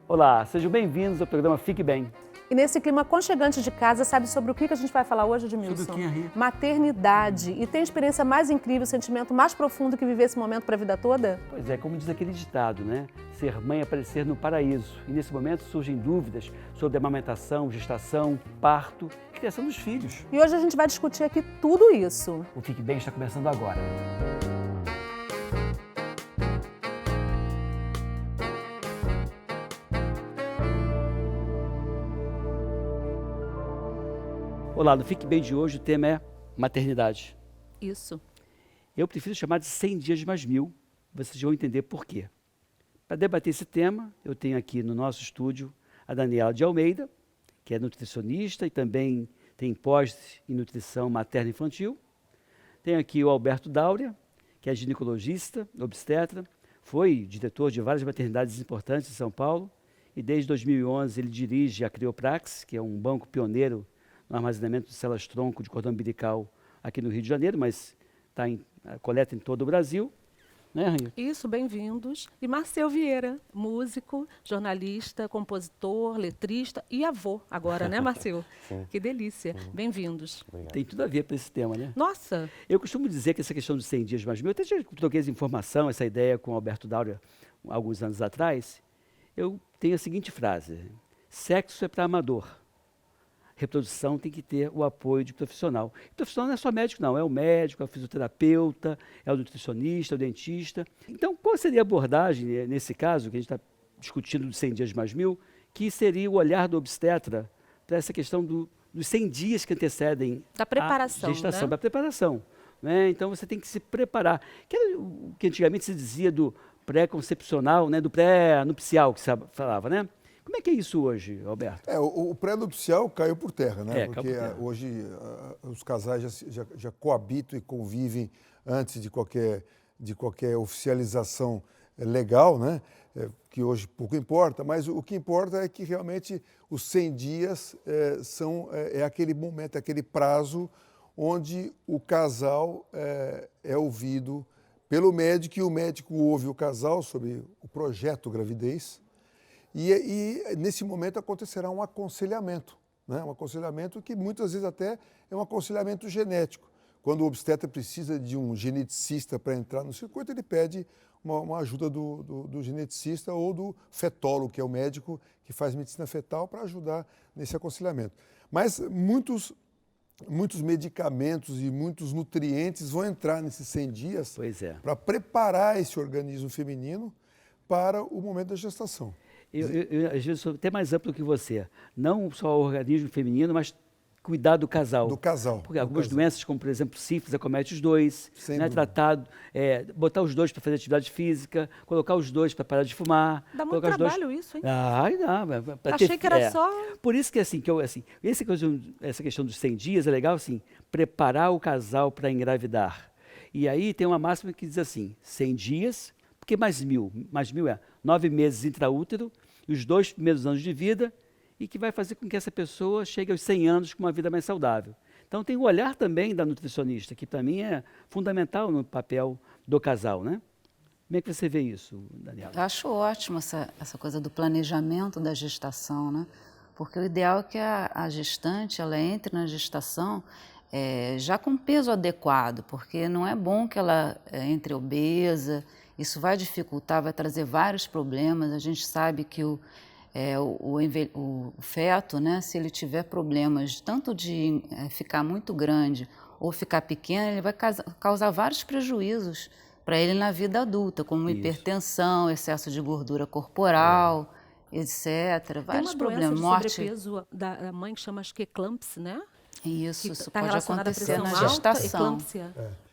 Olá, sejam bem-vindos ao programa Fique Bem. E nesse clima aconchegante de casa, sabe sobre o que a gente vai falar hoje, Edmilson? Sobre o que, Henri? Maternidade. E tem a experiência mais incrível, o sentimento mais profundo que viver esse momento para a vida toda? Pois é, como diz aquele ditado, né? Ser mãe é parecer no paraíso. E nesse momento surgem dúvidas sobre amamentação, gestação, parto e criação dos filhos. E hoje a gente vai discutir aqui tudo isso. O Fique Bem está começando agora. Olá, no Fique Bem de hoje o tema é maternidade. Isso. Eu prefiro chamar de 100 dias mais 1000, vocês vão entender por quê. Para debater esse tema, eu tenho aqui no nosso estúdio a Daniela de Almeida, que é nutricionista e também tem pós em nutrição materna e infantil. Tenho aqui o Alberto Dáurea, que é ginecologista, obstetra, foi diretor de várias maternidades importantes em São Paulo e desde 2011 ele dirige a Crioprax, que é um banco pioneiro no armazenamento de células-tronco de cordão umbilical aqui no Rio de Janeiro, mas está em coleta em todo o Brasil. Né, Rainha? Isso, bem-vindos. E Marcel Vieira, músico, jornalista, compositor, letrista e avô agora, né, Marcel? Que delícia. Bem-vindos. Tem tudo a ver com esse tema, né? Nossa! Eu costumo dizer que essa questão dos 100 dias mais 1000, eu até já troquei essa informação, essa ideia com o Alberto Dáurea alguns anos atrás. Eu tenho a seguinte frase: sexo é para amador. Reprodução tem que ter o apoio de profissional. O profissional não é só médico, não. É o médico, é o fisioterapeuta, é o nutricionista, é o dentista. Então, qual seria a abordagem, nesse caso, que a gente está discutindo dos 100 dias mais 1000, que seria o olhar do obstetra para essa questão dos 100 dias que antecedem Da preparação, a gestação, né? da preparação. Né? Então, você tem que se preparar. Que era o que antigamente se dizia do pré-concepcional, né? Do pré-nupcial, que se falava, né? Como é que é isso hoje, Alberto? O pré-nupcial caiu por terra, né? Caiu Porque por terra. hoje os casais já coabitam e convivem antes de qualquer oficialização legal, né? Que hoje pouco importa, mas o que importa é que realmente os 100 dias é aquele momento, é aquele prazo onde o casal é ouvido pelo médico e o médico ouve o casal sobre o projeto gravidez. E nesse momento acontecerá um aconselhamento, né? Um aconselhamento que muitas vezes até é um aconselhamento genético. Quando o obstetra precisa de um geneticista para entrar no circuito, ele pede uma ajuda do geneticista ou do fetólogo, que é o médico que faz medicina fetal, para ajudar nesse aconselhamento. Mas muitos medicamentos e muitos nutrientes vão entrar nesses 100 dias para preparar esse organismo feminino para o momento da gestação. Eu, às vezes, sou até mais amplo que você. Não só o organismo feminino, mas cuidar do casal. Do casal. Porque algumas doenças, como por exemplo sífilis, acomete os dois. Né, tratado, botar os dois para fazer atividade física, colocar os dois para parar de fumar. Dá muito trabalho isso, hein? Achei que era só... Por isso que essa questão dos 100 dias é legal, assim, preparar o casal para engravidar. E aí tem uma máxima que diz assim, 100 dias, porque mais 1000 é 9 meses intraútero, e os 2 primeiros anos de vida, e que vai fazer com que essa pessoa chegue aos 100 anos com uma vida mais saudável. Então tem o olhar também da nutricionista, que para mim é fundamental no papel do casal, né? Como é que você vê isso, Daniela? Eu acho ótimo essa coisa do planejamento da gestação, né? Porque o ideal é que a gestante ela entre na gestação já com peso adequado, porque não é bom que ela entre obesa. Isso vai dificultar, vai trazer vários problemas. A gente sabe que o feto, né, se ele tiver problemas tanto de ficar muito grande ou ficar pequeno, ele vai causar vários prejuízos para ele na vida adulta, como hipertensão, excesso de gordura corporal, etc. Vários problemas. Tem uma doença de sobrepeso da mãe que chama, acho que eclâmpsia, né? Isso tá pode acontecer na alta, gestação.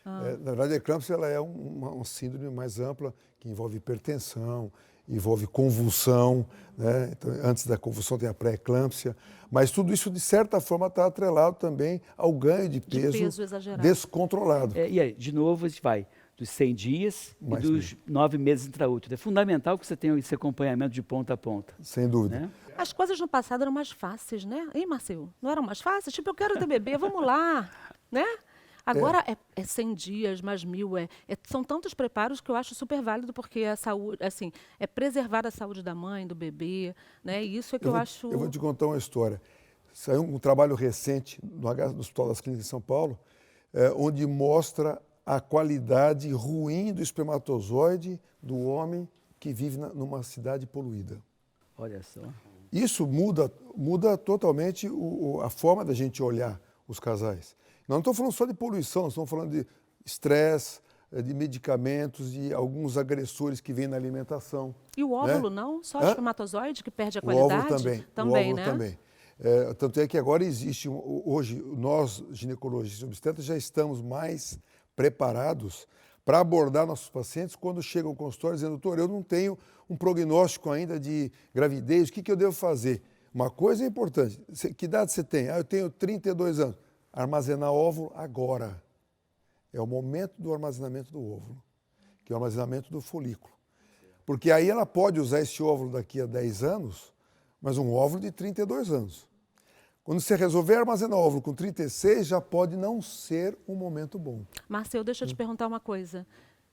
Na verdade, a eclâmpsia ela é uma síndrome mais ampla, que envolve hipertensão, envolve convulsão, né? Então, antes da convulsão tem a pré-eclâmpsia, mas tudo isso, de certa forma, está atrelado também ao ganho de peso exagerado. descontrolado. E aí, de novo, a gente vai dos 100 dias e dos 9 meses intraútero. É fundamental que você tenha esse acompanhamento de ponta a ponta. Sem dúvida. Né? As coisas no passado eram mais fáceis, né? Hein, Marcelo? Não eram mais fáceis? Tipo, eu quero ter bebê, vamos lá, né? Agora é 100 dias, mais 1.000, são tantos preparos que eu acho super válido, porque a saúde, assim, é preservar a saúde da mãe, do bebê, né? E isso é que eu acho... Eu vou te contar uma história. Saiu um trabalho recente no Hospital das Clínicas em São Paulo, onde mostra a qualidade ruim do espermatozoide do homem que vive numa cidade poluída. Olha só. Isso muda totalmente a forma da gente olhar os casais. Nós não estamos falando só de poluição, nós estamos falando de estresse, de medicamentos, de alguns agressores que vêm na alimentação. E o óvulo, né? não? Só o espermatozoide que perde a O qualidade? óvulo também. Também, o óvulo né? também. Tanto é que agora existe, hoje, nós, ginecologistas e obstetras, já estamos mais preparados para abordar nossos pacientes quando chegam ao consultório dizendo, doutor, eu não tenho um prognóstico ainda de gravidez, o que eu devo fazer? Uma coisa é importante, que idade você tem? Eu tenho 32 anos. Armazenar óvulo agora. É o momento do armazenamento do óvulo, que é o armazenamento do folículo. Porque aí ela pode usar esse óvulo daqui a 10 anos, mas um óvulo de 32 anos. Quando você resolver armazenar óvulo com 36, já pode não ser um momento bom. Marcelo, deixa eu te perguntar uma coisa.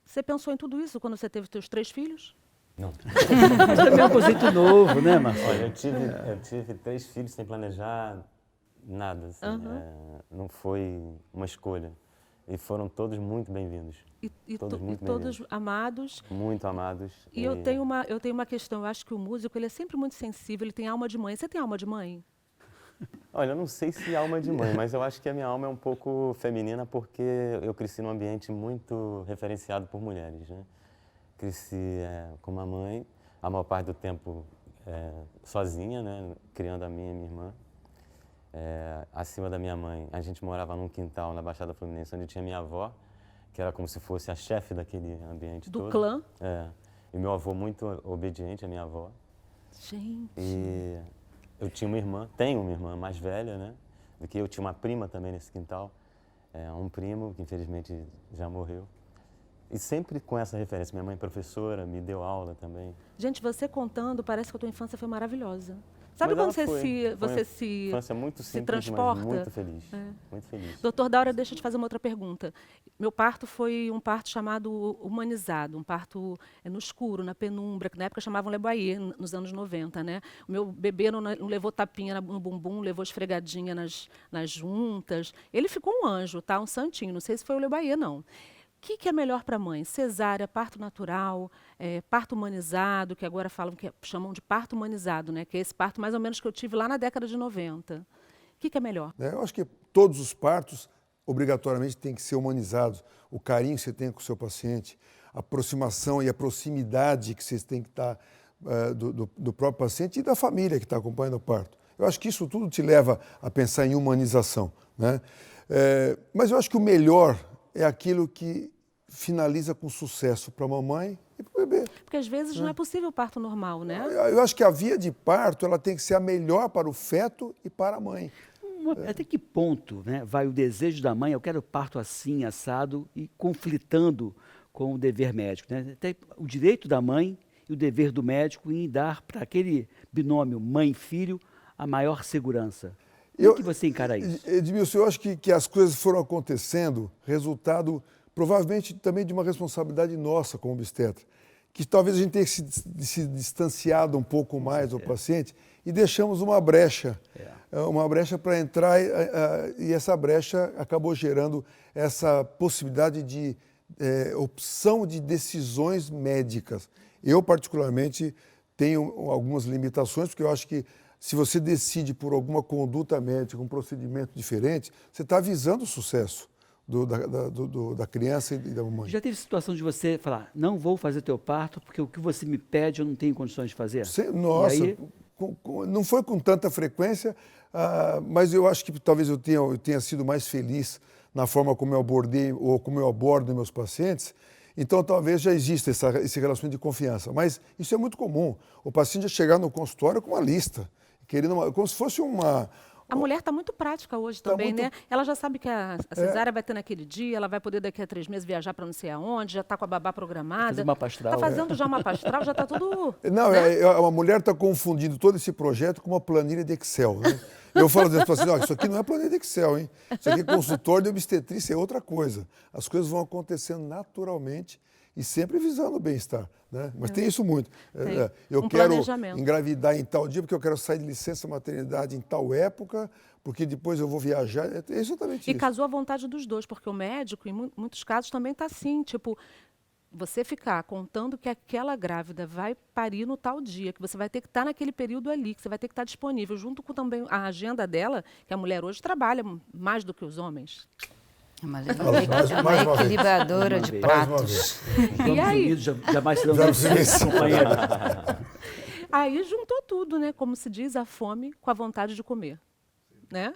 Você pensou em tudo isso quando você teve seus 3 filhos? Não. Mas também é um conceito novo, né, Marcelo? Olha, eu tive 3 filhos sem planejar nada, assim. Não foi uma escolha. E foram todos muito bem-vindos. Todos amados. Muito amados. E eu tenho uma questão, eu acho que o músico ele é sempre muito sensível, ele tem alma de mãe. Você tem alma de mãe? Olha, eu não sei se alma de mãe, mas eu acho que a minha alma é um pouco feminina porque eu cresci num ambiente muito referenciado por mulheres, né? Cresci com uma mãe, a maior parte do tempo sozinha, né? Criando a minha e minha irmã. Acima da minha mãe, a gente morava num quintal na Baixada Fluminense, onde tinha minha avó, que era como se fosse a chefe daquele ambiente todo. Do clã? E meu avô muito obediente à minha avó. Gente... E eu tinha uma irmã, tenho uma irmã mais velha, né, do que eu. Tinha uma prima também nesse quintal, um primo que infelizmente já morreu. E sempre com essa referência. Minha mãe professora, me deu aula também. Gente, você contando, parece que a tua infância foi maravilhosa. Sabe Mas quando você se infância muito simples, transporta? mas muito feliz. Muito feliz. Doutor Daura, deixa eu te fazer uma outra pergunta. Meu parto foi um parto chamado humanizado, um parto no escuro, na penumbra, que na época chamavam Le Boyer, nos anos 90, né? O meu bebê não levou tapinha no bumbum, levou esfregadinha nas juntas. Ele ficou um anjo, tá? Um santinho. Não sei se foi o Le Boyer, não. O que é melhor para a mãe? Cesárea, parto natural, parto humanizado, que agora chamam de parto humanizado, né? Que é esse parto mais ou menos que eu tive lá na década de 90. O que é melhor? Eu acho que todos os partos, obrigatoriamente, têm que ser humanizados. O carinho que você tem com o seu paciente, a aproximação e a proximidade que vocês têm que estar do próprio paciente e da família que está acompanhando o parto. Eu acho que isso tudo te leva a pensar em humanização, né? Mas eu acho que o melhor é aquilo que finaliza com sucesso para a mamãe e para o bebê. Porque às vezes não é possível o parto normal, né? Eu acho que a via de parto ela tem que ser a melhor para o feto e para a mãe. Até que ponto, né, vai o desejo da mãe, eu quero parto assim, assado, e conflitando com o dever médico, né? Até o direito da mãe e o dever do médico em dar para aquele binômio mãe-filho a maior segurança. Como que você encara isso? Edmilson, eu acho que as coisas foram acontecendo, resultado provavelmente também de uma responsabilidade nossa como obstetra, que talvez a gente tenha se distanciado um pouco mais do paciente e deixamos uma brecha para entrar e essa brecha acabou gerando essa possibilidade de opção de decisões médicas. Eu, particularmente, tenho algumas limitações, porque eu acho que se você decide por alguma conduta médica, um procedimento diferente, você está avisando o sucesso da criança e da mãe. Já teve situação de você falar, não vou fazer teu parto porque o que você me pede eu não tenho condições de fazer? Nossa, aí... não foi com tanta frequência, mas eu acho que talvez eu tenha sido mais feliz na forma como eu abordei ou como eu abordo meus pacientes. Então, talvez já exista esse relacionamento de confiança. Mas isso é muito comum. O paciente já chegar no consultório com uma lista, como se fosse A mulher está muito prática hoje Tá também, muito- né? Ela já sabe que a cesárea vai ter naquele dia, ela vai poder daqui a 3 meses viajar para não sei aonde, já está com a babá programada. Fazer mapa astral, Está fazendo já uma astral, já está tudo... Não, a mulher está confundindo todo esse projeto com uma planilha de Excel, né? Eu falo assim, ó, isso aqui não é planilha de Excel, hein? Isso aqui é consultor de obstetrícia, é outra coisa. As coisas vão acontecendo naturalmente e sempre visando o bem-estar, né? Mas tem isso muito. Tem. Eu Um quero planejamento. engravidar em tal dia porque eu quero sair de licença maternidade em tal época, porque depois eu vou viajar. É exatamente E isso. casou à vontade dos dois, porque o médico, em muitos casos, também está assim, tipo, você ficar contando que aquela grávida vai parir no tal dia, que você vai ter que estar naquele período ali, que você vai ter que estar disponível, junto com também a agenda dela, que a mulher hoje trabalha mais do que os homens. É uma, Mais uma uma vez. equilibradora de Mais uma pratos. Vamos aí? unidos, jamais serão Vamos nossos companheiros. Aí juntou tudo, né? Como se diz, a fome com a vontade de comer, né?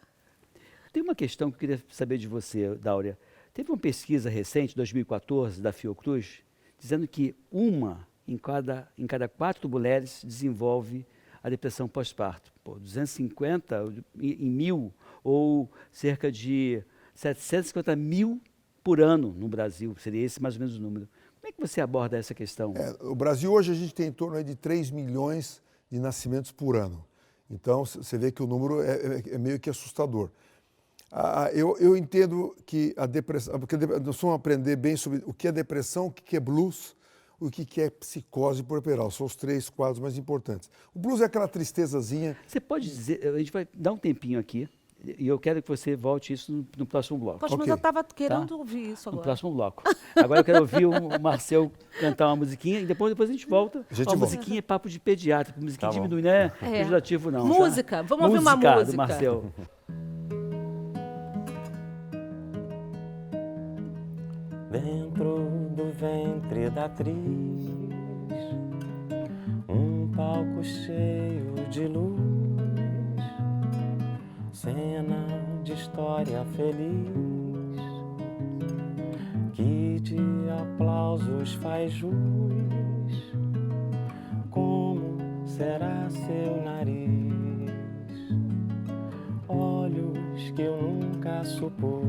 Tem uma questão que eu queria saber de você, Dáurea. Teve uma pesquisa recente, 2014, da Fiocruz, dizendo que uma em cada 4 mulheres desenvolve a depressão pós-parto. 250 em 1.000, ou cerca de 750 mil por ano no Brasil. Seria esse mais ou menos o número. Como é que você aborda essa questão? O Brasil hoje a gente tem em torno aí de 3 milhões de nascimentos por ano. Então, você vê que o número é meio que assustador. Eu entendo que a depressão, porque nós vamos aprender bem sobre o que é depressão, o que é blues, o que é psicose puerperal. São os 3 quadros mais importantes. O blues é aquela tristezazinha. Você pode dizer, a gente vai dar um tempinho aqui, e eu quero que você volte isso no próximo bloco. Poxa, mas Ok. eu estava querendo Tá. ouvir isso No agora. próximo bloco. Agora eu quero ouvir o Marcel cantar uma musiquinha e depois a gente volta. A gente Ó, volta. musiquinha é papo de pediatra, musiquinha Tá bom. diminui, não é É. pejorativo não. Música, tá? vamos ouvir uma do música. Marcel. Dentro do ventre da atriz, um palco cheio de luz, cena de história feliz, que de aplausos faz jus. Como será seu nariz? Olhos que eu nunca supus,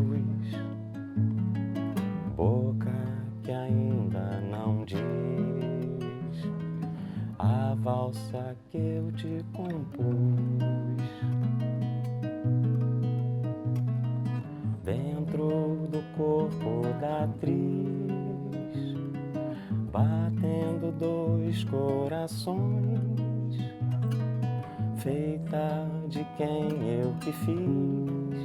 boca que ainda não diz a valsa que eu te compus. Dentro do corpo da atriz, batendo 2 corações, feita de quem eu que fiz,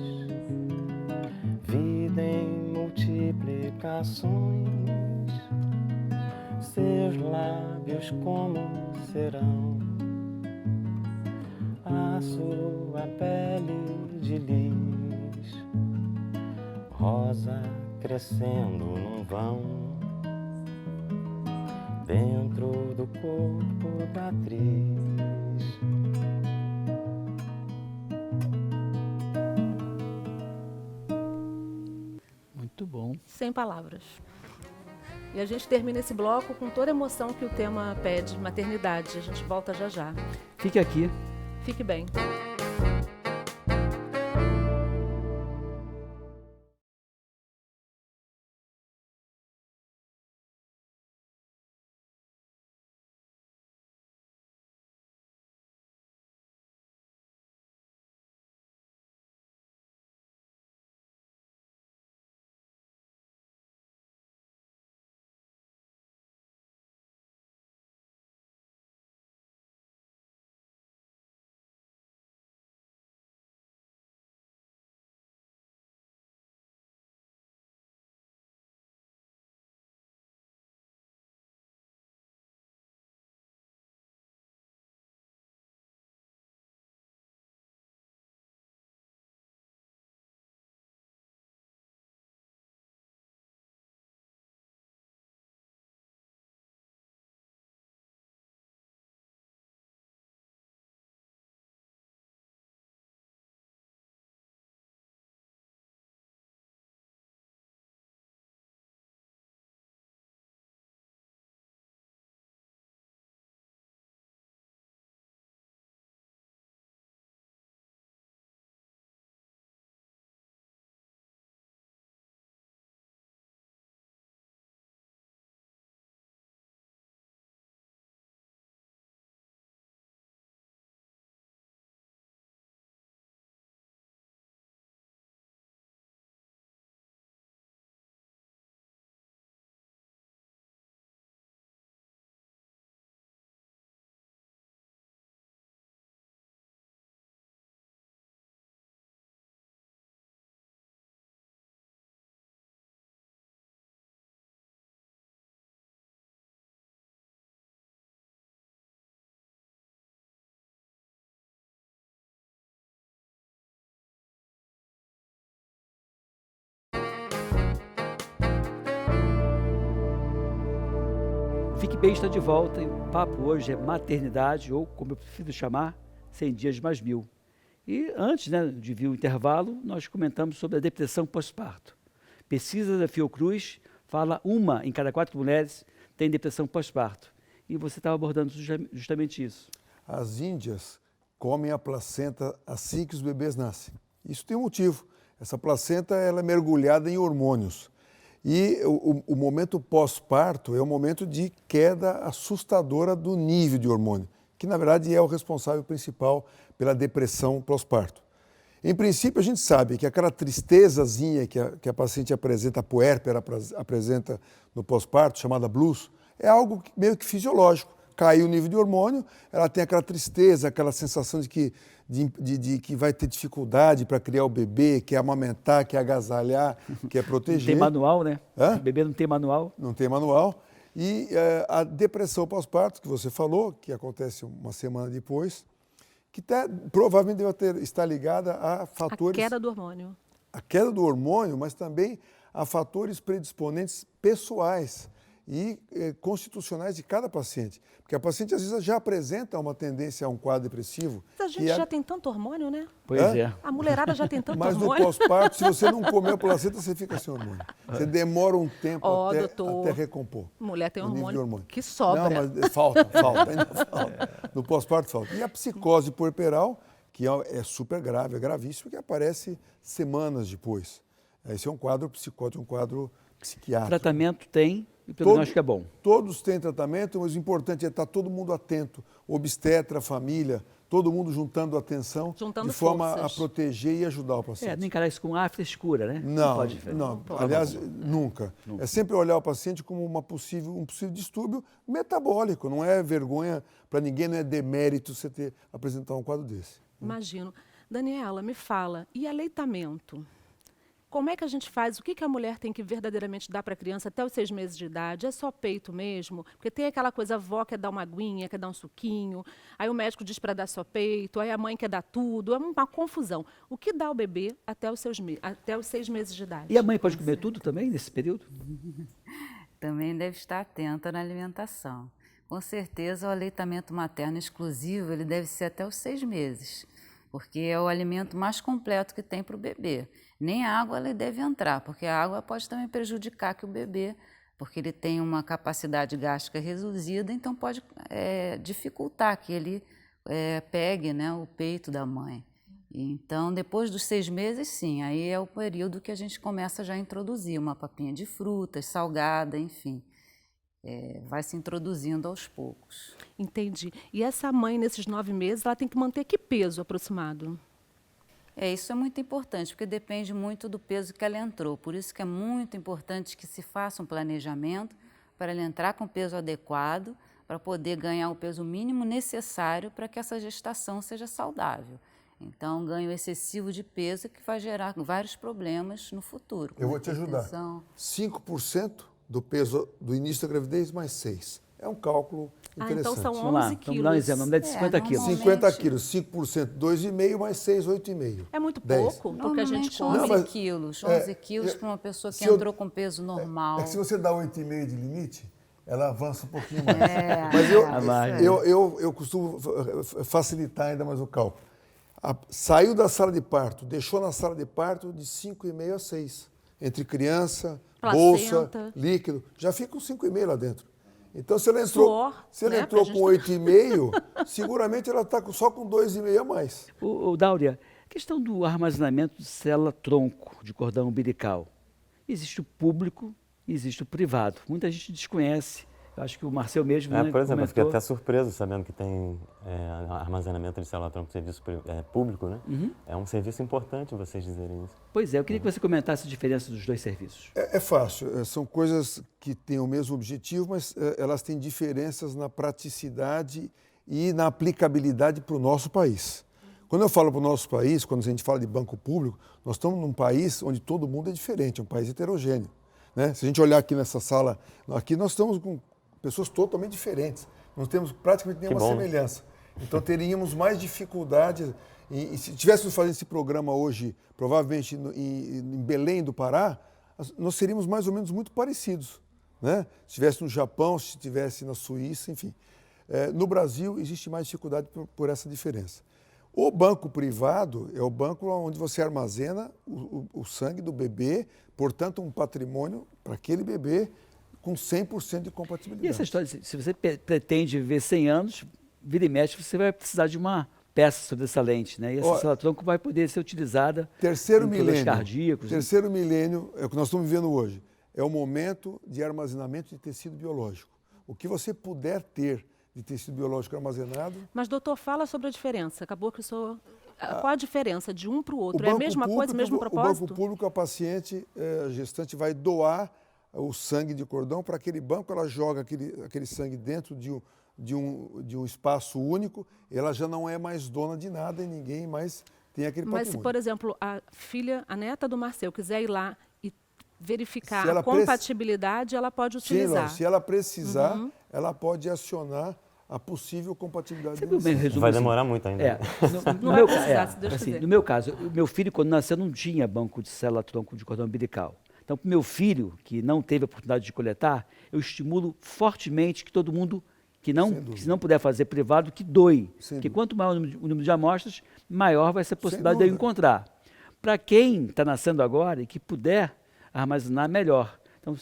vida em multiplicações, seus lábios como serão a sua pele de lis, rosa crescendo num vão, dentro do corpo da atriz. Muito bom. Sem palavras. E a gente termina esse bloco com toda a emoção que o tema pede, maternidade. A gente volta já já. Fique aqui. Fique bem. bebê está de volta e o papo hoje é maternidade, ou como eu prefiro chamar, 100 dias mais 1000. E antes, né, de vir o intervalo, nós comentamos sobre a depressão pós-parto. Pesquisa da Fiocruz fala 1 em cada 4 mulheres tem depressão pós-parto. E você estava abordando justamente isso. As índias comem a placenta assim que os bebês nascem. Isso tem um motivo. Essa placenta ela é mergulhada em hormônios. E o momento pós-parto é um momento de queda assustadora do nível de hormônio, que na verdade é o responsável principal pela depressão pós-parto. Em princípio, a gente sabe que aquela tristezazinha que a paciente apresenta, a puérpera apresenta no pós-parto, chamada blues, é algo meio que fisiológico. Caiu o nível de hormônio, ela tem aquela tristeza, aquela sensação de que vai ter dificuldade para criar o bebê, quer amamentar, quer agasalhar, quer proteger. Não tem manual, né? Hã? O bebê não tem manual. Não tem manual. E a depressão pós-parto, que você falou, que acontece uma semana depois, que provavelmente deve estar ligada a fatores... A queda do hormônio. A queda do hormônio, mas também a fatores predisponentes pessoais e constitucionais de cada paciente. Porque a paciente, às vezes, já apresenta uma tendência a um quadro depressivo. Mas a gente já tem tanto hormônio, né? Pois é. A mulherada já tem tanto Mas no hormônio. pós-parto, se você não comer a placenta, você fica sem hormônio. Você demora um tempo até recompor. Mulher tem o nível de hormônio que sobra. Não, mas falta, ainda falta. No pós-parto falta. E a psicose puerperal, que é super grave, é gravíssimo, que aparece semanas depois. Esse é um quadro psicótico, um quadro psiquiátrico. Tratamento tem e o prognóstico é bom. Todos têm tratamento, mas o importante é estar todo mundo atento, obstetra, família, todo mundo juntando atenção, Juntando de forma forças. a proteger e ajudar o paciente. Não encarar isso com escura, né? Não, pode ver. não. Aliás, nunca. É sempre olhar o paciente como um possível distúrbio metabólico. Não é vergonha para ninguém, não é demérito você apresentar um quadro desse. Imagino. Daniela, me fala, e aleitamento? Como é que a gente faz? O que a mulher tem que verdadeiramente dar para a criança até os 6 meses de idade? É só peito mesmo? Porque tem aquela coisa, a avó quer dar uma aguinha, quer dar um suquinho, aí o médico diz para dar só peito, aí a mãe quer dar tudo, é uma confusão. O que dá ao bebê até os 6 meses de idade? E a mãe pode comer tudo também nesse período? Também deve estar atenta na alimentação. Com certeza, o aleitamento materno exclusivo ele deve ser até os 6 meses, porque é o alimento mais completo que tem para o bebê. Nem a água ele deve entrar, porque a água pode também prejudicar que o bebê, porque ele tem uma capacidade gástrica reduzida, então pode dificultar que ele pegue, né, o peito da mãe. Então, depois dos 6 meses, sim, aí é o período que a gente começa já a introduzir uma papinha de frutas, salgada, enfim. Vai se introduzindo aos poucos. Entendi. E essa mãe, nesses 9 meses, ela tem que manter que peso aproximado? Isso é muito importante, porque depende muito do peso que ela entrou. Por isso que é muito importante que se faça um planejamento para ela entrar com o peso adequado, para poder ganhar o peso mínimo necessário para que essa gestação seja saudável. Então, ganho excessivo de peso que vai gerar vários problemas no futuro. Eu vou te ajudar. 5% do peso do início da gravidez mais 6. É um cálculo interessante. Então são Vamos lá, 11 quilos. vamos dar um exemplo, vamos dar de 50 quilos. normalmente- 50 quilos, 5%, 2,5 mais 6, 8,5. É muito 10. pouco, porque a gente Normalmente come. 11 Não, mas- quilos. 11 quilos para uma pessoa que se eu- entrou com peso normal. É que se você dá 8,5 de limite, ela avança um pouquinho mais. Avança. Mas eu costumo facilitar ainda mais o cálculo. Saiu da sala de parto, deixou na sala de parto de 5,5 a 6. Entre criança, bolsa, Placenta. líquido, já fica com 5,5 lá dentro. Então, se ela entrou, Suor, se ela né, entrou pra com 8,5, seguramente ela está só com 2,5 a mais. O Dáurea, questão do armazenamento de célula-tronco de cordão umbilical. Existe o público e existe o privado. Muita gente desconhece. Eu acho que o Marcel mesmo, né, Por exemplo, eu fiquei comentou. até surpreso sabendo que tem armazenamento de célula-tronco serviço público, né? É um serviço importante vocês dizerem isso. Pois é, eu queria que você comentasse a diferença dos dois serviços. É fácil, são coisas que têm o mesmo objetivo, mas elas têm diferenças na praticidade e na aplicabilidade para o nosso país. Quando eu falo para o nosso país, quando a gente fala de banco público, nós estamos num país onde todo mundo é diferente, é um país heterogêneo, né? Se a gente olhar aqui nessa sala, aqui nós estamos com pessoas totalmente diferentes, não temos praticamente nenhuma bom, né? semelhança. Então teríamos mais dificuldade, e se tivéssemos fazendo esse programa hoje, provavelmente em Belém do Pará, nós seríamos mais ou menos muito parecidos, né? Se estivesse no Japão, se estivesse na Suíça, enfim. No Brasil, existe mais dificuldade por essa diferença. O banco privado é o banco onde você armazena o sangue do bebê, portanto, um patrimônio para aquele bebê com 100% de compatibilidade. E essa história, se você pretende viver 100 anos, vira e mexe, você vai precisar de uma peça sobressalente, né? E essa célula-tronco vai poder ser utilizada terceiro em problemas milênio, cardíacos. terceiro milênio é o que nós estamos vivendo hoje. É o momento de armazenamento de tecido biológico. O que você puder ter de tecido biológico armazenado. Mas, doutor, fala sobre a diferença. Acabou que o senhor... Qual a diferença de um para o outro? O É a mesma coisa, o mesmo propósito? O banco público, a paciente, a gestante vai doar o sangue de cordão para aquele banco, ela joga aquele sangue dentro de um espaço único, ela já não é mais dona de nada e ninguém mais tem aquele patrimônio. Mas se, por exemplo, a neta do Marcel quiser ir lá e verificar Se ela a compatibilidade, ela pode utilizar. Sim, se ela precisar, ela pode acionar a possível compatibilidade. Vai demorar muito ainda. Não vai precisar, se Deus quiser. No meu caso, o meu filho, quando nasceu, não tinha banco de célula-tronco de cordão umbilical. Então, para o meu filho, que não teve a oportunidade de coletar, eu estimulo fortemente que todo mundo que se não puder fazer privado, que doe. Porque quanto maior o número de amostras, maior vai ser a possibilidade de eu encontrar. Para quem está nascendo agora e que puder armazenar, melhor. Então,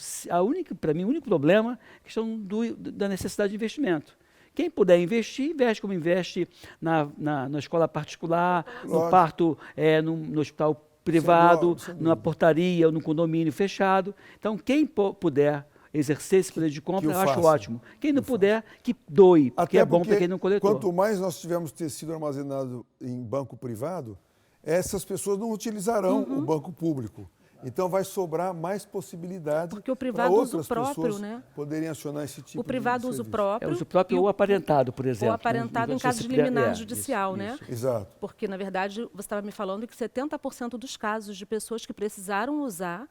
para mim, o único problema é a questão da necessidade de investimento. Quem puder investir, investe como investe na escola particular, no parto, no hospital privado, numa portaria ou no condomínio fechado. Então, quem puder exercer esse poder de compra, eu acho ótimo. Quem não puder, que doe, porque é bom para quem não coletou. Quanto mais nós tivermos tecido armazenado em banco privado, essas pessoas não utilizarão o banco público. Então vai sobrar mais possibilidades. Porque o privado usa o próprio, né? Poderem acionar esse tipo de O privado usa o próprio. Usa o próprio ou aparentado, por exemplo. Ou aparentado em caso de liminar judicial, né? Exato. Porque, na verdade, você estava me falando que 70% dos casos de pessoas que precisaram usar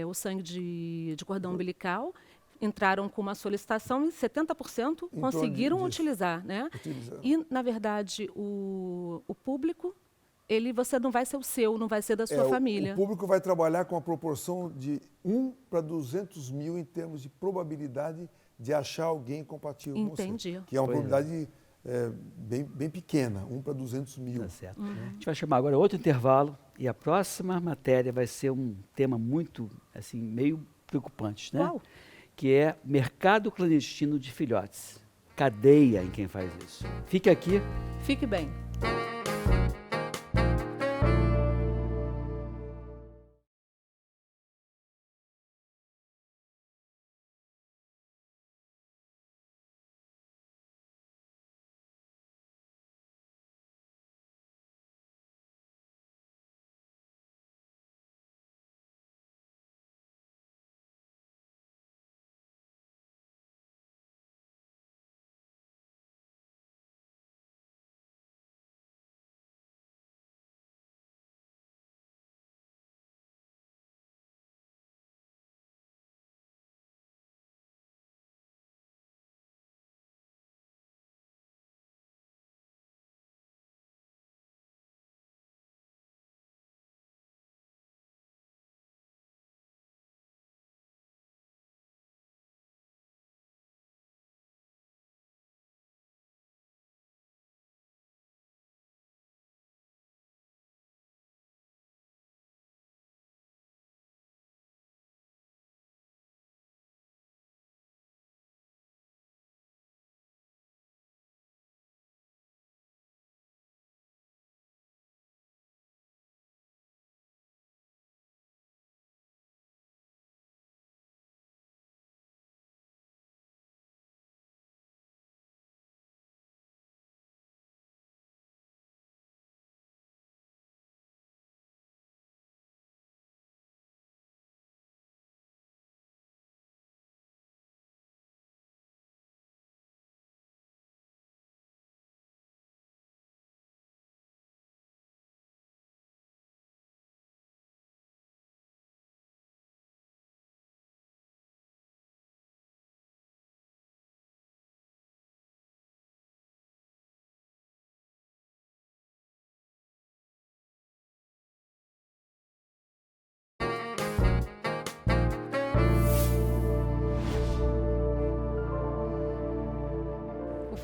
o sangue de cordão umbilical entraram com uma solicitação e 70% conseguiram utilizar, né? E, na verdade, o público, você não vai ser o seu, não vai ser da sua família. O público vai trabalhar com a proporção de 1 para 200 mil em termos de probabilidade de achar alguém compatível com você. Que é uma probabilidade bem pequena, 1 para 200 mil. Tá certo. A gente vai chamar agora outro intervalo e a próxima matéria vai ser um tema muito, assim, meio preocupante, né? Qual? Que é mercado clandestino de filhotes. Cadeia em quem faz isso. Fique aqui. Fique bem.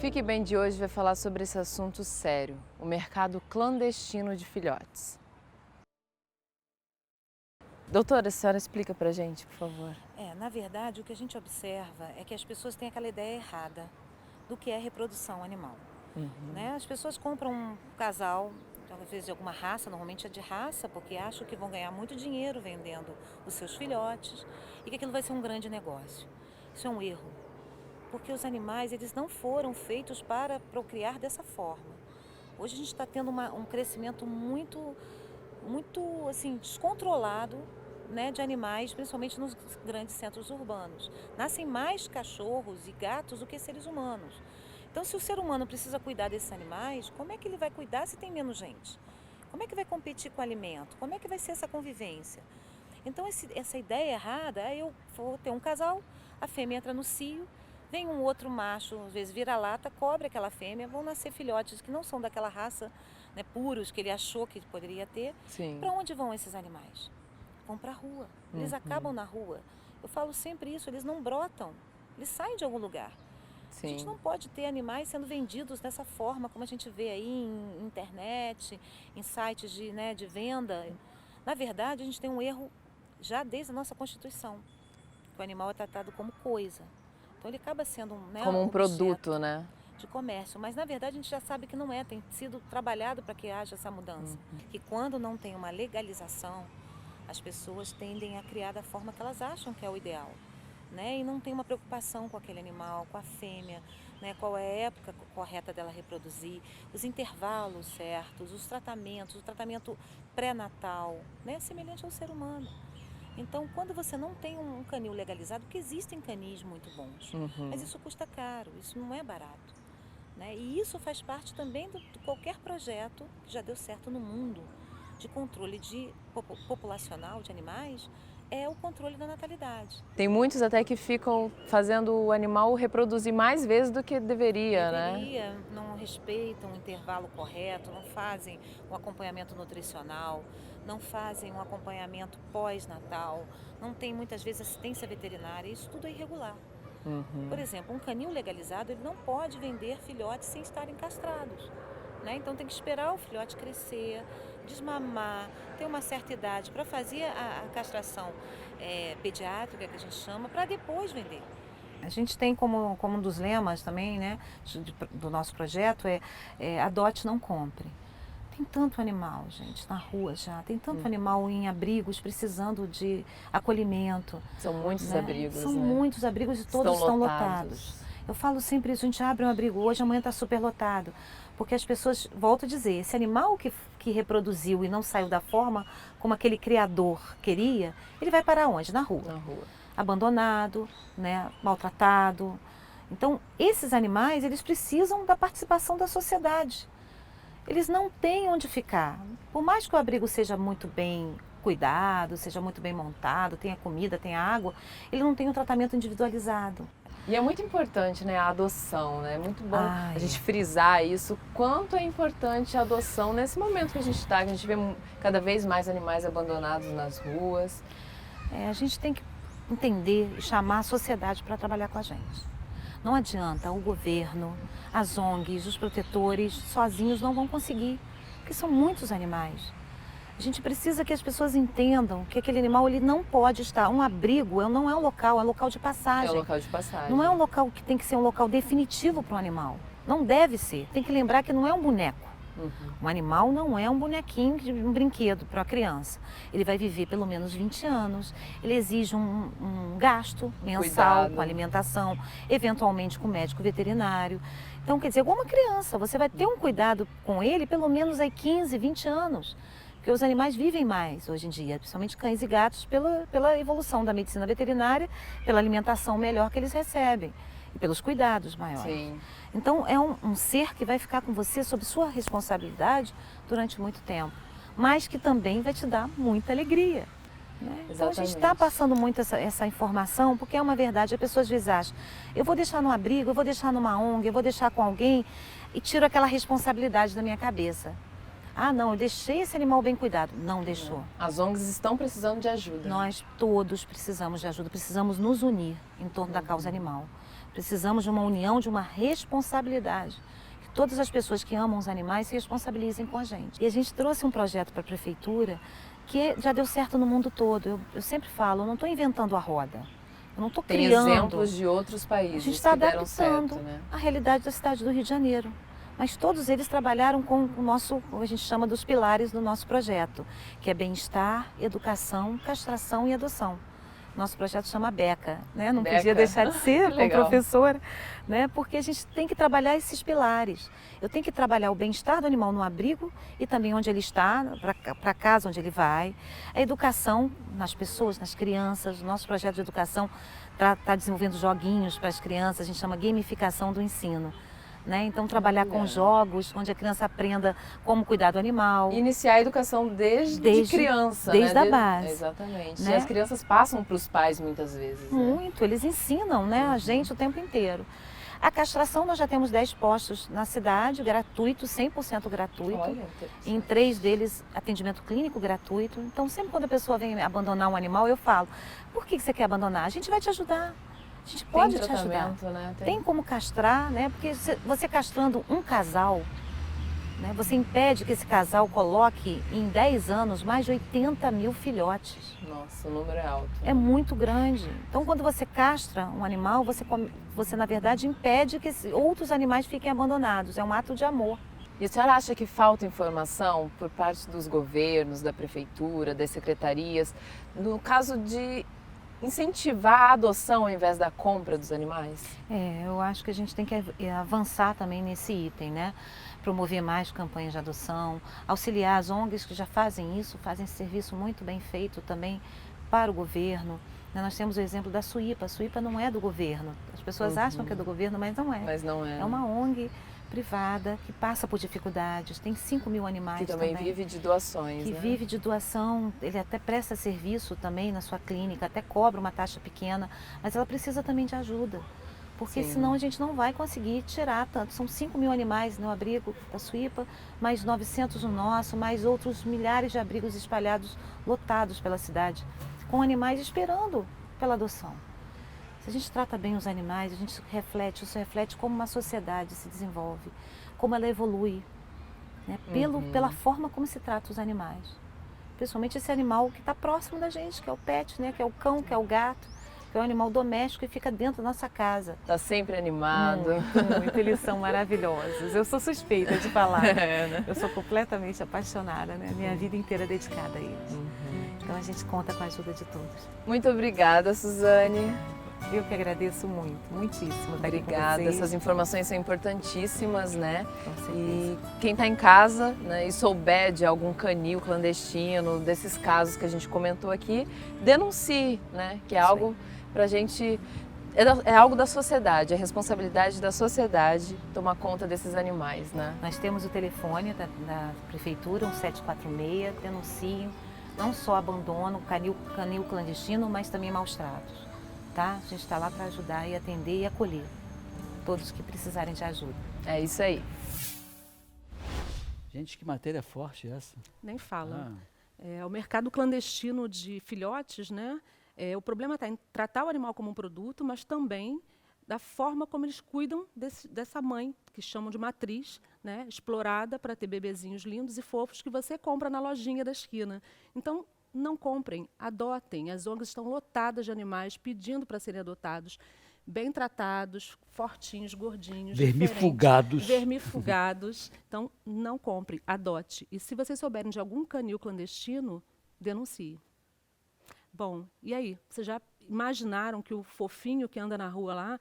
Fique Bem de hoje vai falar sobre esse assunto sério, o mercado clandestino de filhotes. Doutora, a senhora explica pra gente, por favor. Na verdade, o que a gente observa é que as pessoas têm aquela ideia errada do que é reprodução animal. Né? As pessoas compram um casal, às vezes de alguma raça, normalmente é de raça, porque acham que vão ganhar muito dinheiro vendendo os seus filhotes e que aquilo vai ser um grande negócio. Isso é um erro, porque os animais eles não foram feitos para procriar dessa forma. Hoje a gente está tendo um crescimento muito assim, descontrolado, né, de animais, principalmente nos grandes centros urbanos. Nascem mais cachorros e gatos do que seres humanos. Então, se o ser humano precisa cuidar desses animais, como é que ele vai cuidar se tem menos gente? Como é que vai competir com o alimento? Como é que vai ser essa convivência? Então, essa ideia errada é eu vou ter um casal, a fêmea entra no cio, vem um outro macho, às vezes vira-lata, cobre aquela fêmea, vão nascer filhotes que não são daquela raça, né, puros, que ele achou que poderia ter. Para onde vão esses animais? Vão para a rua, eles acabam na rua. Eu falo sempre isso, eles não brotam, eles saem de algum lugar. A gente não pode ter animais sendo vendidos dessa forma, como a gente vê aí em internet, em sites de venda. Na verdade, a gente tem um erro já desde a nossa Constituição, que o animal é tratado como coisa. Então ele acaba sendo como um produto, né? De comércio, mas na verdade a gente já sabe que não é, tem sido trabalhado para que haja essa mudança. Que quando não tem uma legalização, as pessoas tendem a criar da forma que elas acham que é o ideal, né? E não tem uma preocupação com aquele animal, com a fêmea, né? Qual é a época correta dela reproduzir, os intervalos certos, os tratamentos, o tratamento pré-natal, né? Semelhante ao ser humano. Então, quando você não tem um canil legalizado, porque existem canis muito bons, mas isso custa caro, isso não é barato, né? E isso faz parte também de qualquer projeto que já deu certo no mundo, de controle populacional de animais, é o controle da natalidade. Tem muitos até que ficam fazendo o animal reproduzir mais vezes do que deveria, né? Não respeitam o intervalo correto, não fazem um acompanhamento nutricional, não fazem um acompanhamento pós-natal, não tem muitas vezes assistência veterinária, isso tudo é irregular. Por exemplo, um canil legalizado ele não pode vender filhotes sem estarem castrados, né? Então tem que esperar o filhote crescer, desmamar, ter uma certa idade para fazer a castração pediátrica, que a gente chama, para depois vender. A gente tem como um dos lemas também, né, do nosso projeto adote, não compre. Tem tanto animal, gente, na rua já, tem tanto animal em abrigos precisando de acolhimento. São muitos abrigos, São muitos abrigos e todos estão lotados. Eu falo sempre isso, a gente abre um abrigo hoje, amanhã está super lotado. Porque as pessoas, volto a dizer, esse animal que reproduziu e não saiu da forma como aquele criador queria, ele vai para onde? Na rua. Abandonado, né, maltratado. Então, esses animais, eles precisam da participação da sociedade. Eles não têm onde ficar. Por mais que o abrigo seja muito bem cuidado, seja muito bem montado, tenha comida, tenha água, ele não tem um tratamento individualizado. E é muito importante, né, a adoção, né? É muito bom a gente frisar isso, quanto é importante a adoção nesse momento que a gente está, que a gente vê cada vez mais animais abandonados nas ruas. A gente tem que entender e chamar a sociedade para trabalhar com a gente. Não adianta o governo, as ONGs, os protetores, sozinhos não vão conseguir, porque são muitos animais. A gente precisa que as pessoas entendam que aquele animal ele não pode estar. Um abrigo não é um local, é um local de passagem. É um local de passagem. Não é um local que tem que ser um local definitivo para o animal. Não deve ser. Tem que lembrar que não é um boneco. Um animal não é um bonequinho, um brinquedo para a criança. Ele vai viver pelo menos 20 anos. Ele exige um gasto mensal com alimentação, eventualmente com médico veterinário. Então, quer dizer, igual uma criança, você vai ter um cuidado com ele pelo menos aí 15, 20 anos. Porque os animais vivem mais hoje em dia, principalmente cães e gatos, pela evolução da medicina veterinária, pela alimentação melhor que eles recebem e pelos cuidados maiores. Então, é um ser que vai ficar com você sob sua responsabilidade durante muito tempo, mas que também vai te dar muita alegria. Né? Então, a gente está passando muito essa informação, porque é uma verdade. As pessoas às vezes acham, eu vou deixar no abrigo, eu vou deixar numa ONG, eu vou deixar com alguém e tiro aquela responsabilidade da minha cabeça. Ah, não, eu deixei esse animal bem cuidado. Não deixou. As ONGs estão precisando de ajuda. Nós todos precisamos de ajuda, precisamos nos unir em torno da causa animal. Precisamos de uma união, de uma responsabilidade. Que todas as pessoas que amam os animais se responsabilizem com a gente. E a gente trouxe um projeto para a prefeitura que já deu certo no mundo todo. Eu sempre falo, eu não estou inventando a roda. Eu não estou criando. Tem exemplos de outros países A gente está que deram adaptando certo, né? a realidade da cidade do Rio de Janeiro. Mas todos eles trabalharam com o nosso, o que a gente chama dos pilares do nosso projeto, que é bem-estar, educação, castração e adoção. Nosso projeto chama Beca, né? Não Beca. podia deixar de ser como Legal. professora, né? Porque a gente tem que trabalhar esses pilares. Eu tenho que trabalhar o bem-estar do animal no abrigo e também onde ele está, para casa onde ele vai. A educação nas pessoas, nas crianças. O nosso projeto de educação está desenvolvendo joguinhos para as crianças, a gente chama gamificação do ensino. Né? Então, trabalhar com jogos, onde a criança aprenda como cuidar do animal. Iniciar a educação desde criança, desde né? a base. Exatamente. Né? E as crianças passam para os pais muitas vezes. Né? Muito, eles ensinam, né, a gente o tempo inteiro. A castração, nós já temos 10 postos na cidade, gratuito, 100% gratuito. Olha, interessante. Em 3 deles, atendimento clínico gratuito. Então, sempre quando a pessoa vem abandonar um animal, eu falo, por que você quer abandonar? A gente vai te ajudar. A gente pode te ajudar. Né? Tem como castrar, né? Porque você castrando um casal, né? Você impede que esse casal coloque em 10 anos mais de 80 mil filhotes. Nossa, o número é alto. É muito grande. Então, quando você castra um animal, você na verdade impede que outros animais fiquem abandonados. É um ato de amor. E a senhora acha que falta informação por parte dos governos, da prefeitura, das secretarias, no caso de incentivar a adoção ao invés da compra dos animais? Eu acho que a gente tem que avançar também nesse item, né? Promover mais campanhas de adoção, auxiliar as ONGs que já fazem isso, fazem esse serviço muito bem feito também para o governo. Nós temos o exemplo da Suípa. A Suípa não é do governo. As pessoas acham que é do governo, mas não é. Mas não é. É uma ONG privada que passa por dificuldades, tem 5 mil animais que também vive de doações, que né? vive de doação, ele até presta serviço também na sua clínica, até cobra uma taxa pequena, mas ela precisa também de ajuda, porque senão a gente não vai conseguir tirar tanto. São 5 mil animais no abrigo da Suípa, mais 900 no nosso, mais outros milhares de abrigos espalhados, lotados pela cidade, com animais esperando pela adoção. Se a gente trata bem os animais, a gente isso reflete como uma sociedade se desenvolve, como ela evolui, né? Pela forma como se trata os animais. Principalmente esse animal que está próximo da gente, que é o pet, né? Que é o cão, que é o gato, que é o animal doméstico e fica dentro da nossa casa. Está sempre animado. Muito, eles são maravilhosos. Eu sou suspeita de falar. Né? Eu sou completamente apaixonada, né? Minha vida inteira dedicada a eles. Então a gente conta com a ajuda de todos. Muito obrigada, Suzane. Eu que agradeço muito, muitíssimo. Obrigada, essas informações são importantíssimas, né? Com certeza. E quem está em casa, né, e souber de algum canil clandestino, desses casos que a gente comentou aqui, denuncie, né? Que é algo para a gente, é algo da sociedade, é responsabilidade da sociedade tomar conta desses animais, né? Nós temos o telefone da prefeitura, 1746, denunciem não só abandono, canil clandestino, mas também maus tratos. Tá? A gente está lá para ajudar e atender e acolher todos que precisarem de ajuda. É isso aí. Gente, que matéria forte essa. Nem fala. O mercado clandestino de filhotes, né? O problema está em tratar o animal como um produto, mas também da forma como eles cuidam dessa mãe, que chamam de matriz, né? Explorada para ter bebezinhos lindos e fofos que você compra na lojinha da esquina. Então, não comprem, adotem. As ONGs estão lotadas de animais pedindo para serem adotados, bem tratados, fortinhos, gordinhos, vermifugados. Vermifugados. Então, não compre, adote. E se vocês souberem de algum canil clandestino, denuncie. Bom, e aí? Vocês já imaginaram que o fofinho que anda na rua lá,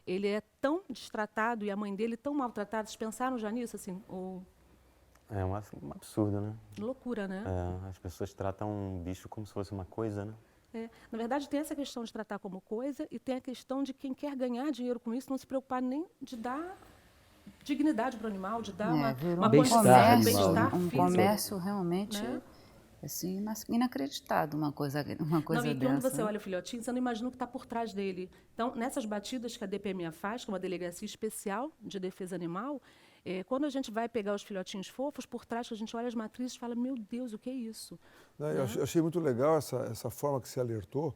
ele é tão destratado e a mãe dele tão maltratada? Vocês pensaram já nisso? Assim, É um absurdo, né? loucura, né? As pessoas tratam um bicho como se fosse uma coisa, né? Na verdade, tem essa questão de tratar como coisa e tem a questão de quem quer ganhar dinheiro com isso, não se preocupar nem de dar dignidade para o animal, de dar uma condição de bem-estar um físico. Comércio realmente, né? Assim, inacreditado uma coisa Não, e dessa. quando você olha o filhotinho, você não imagina o que está por trás dele. Então, nessas batidas que a DPMA faz, que é uma delegacia especial de defesa animal, quando a gente vai pegar os filhotinhos fofos, por trás que a gente olha as matrizes e fala, meu Deus, o que é isso? Eu achei muito legal essa forma que você alertou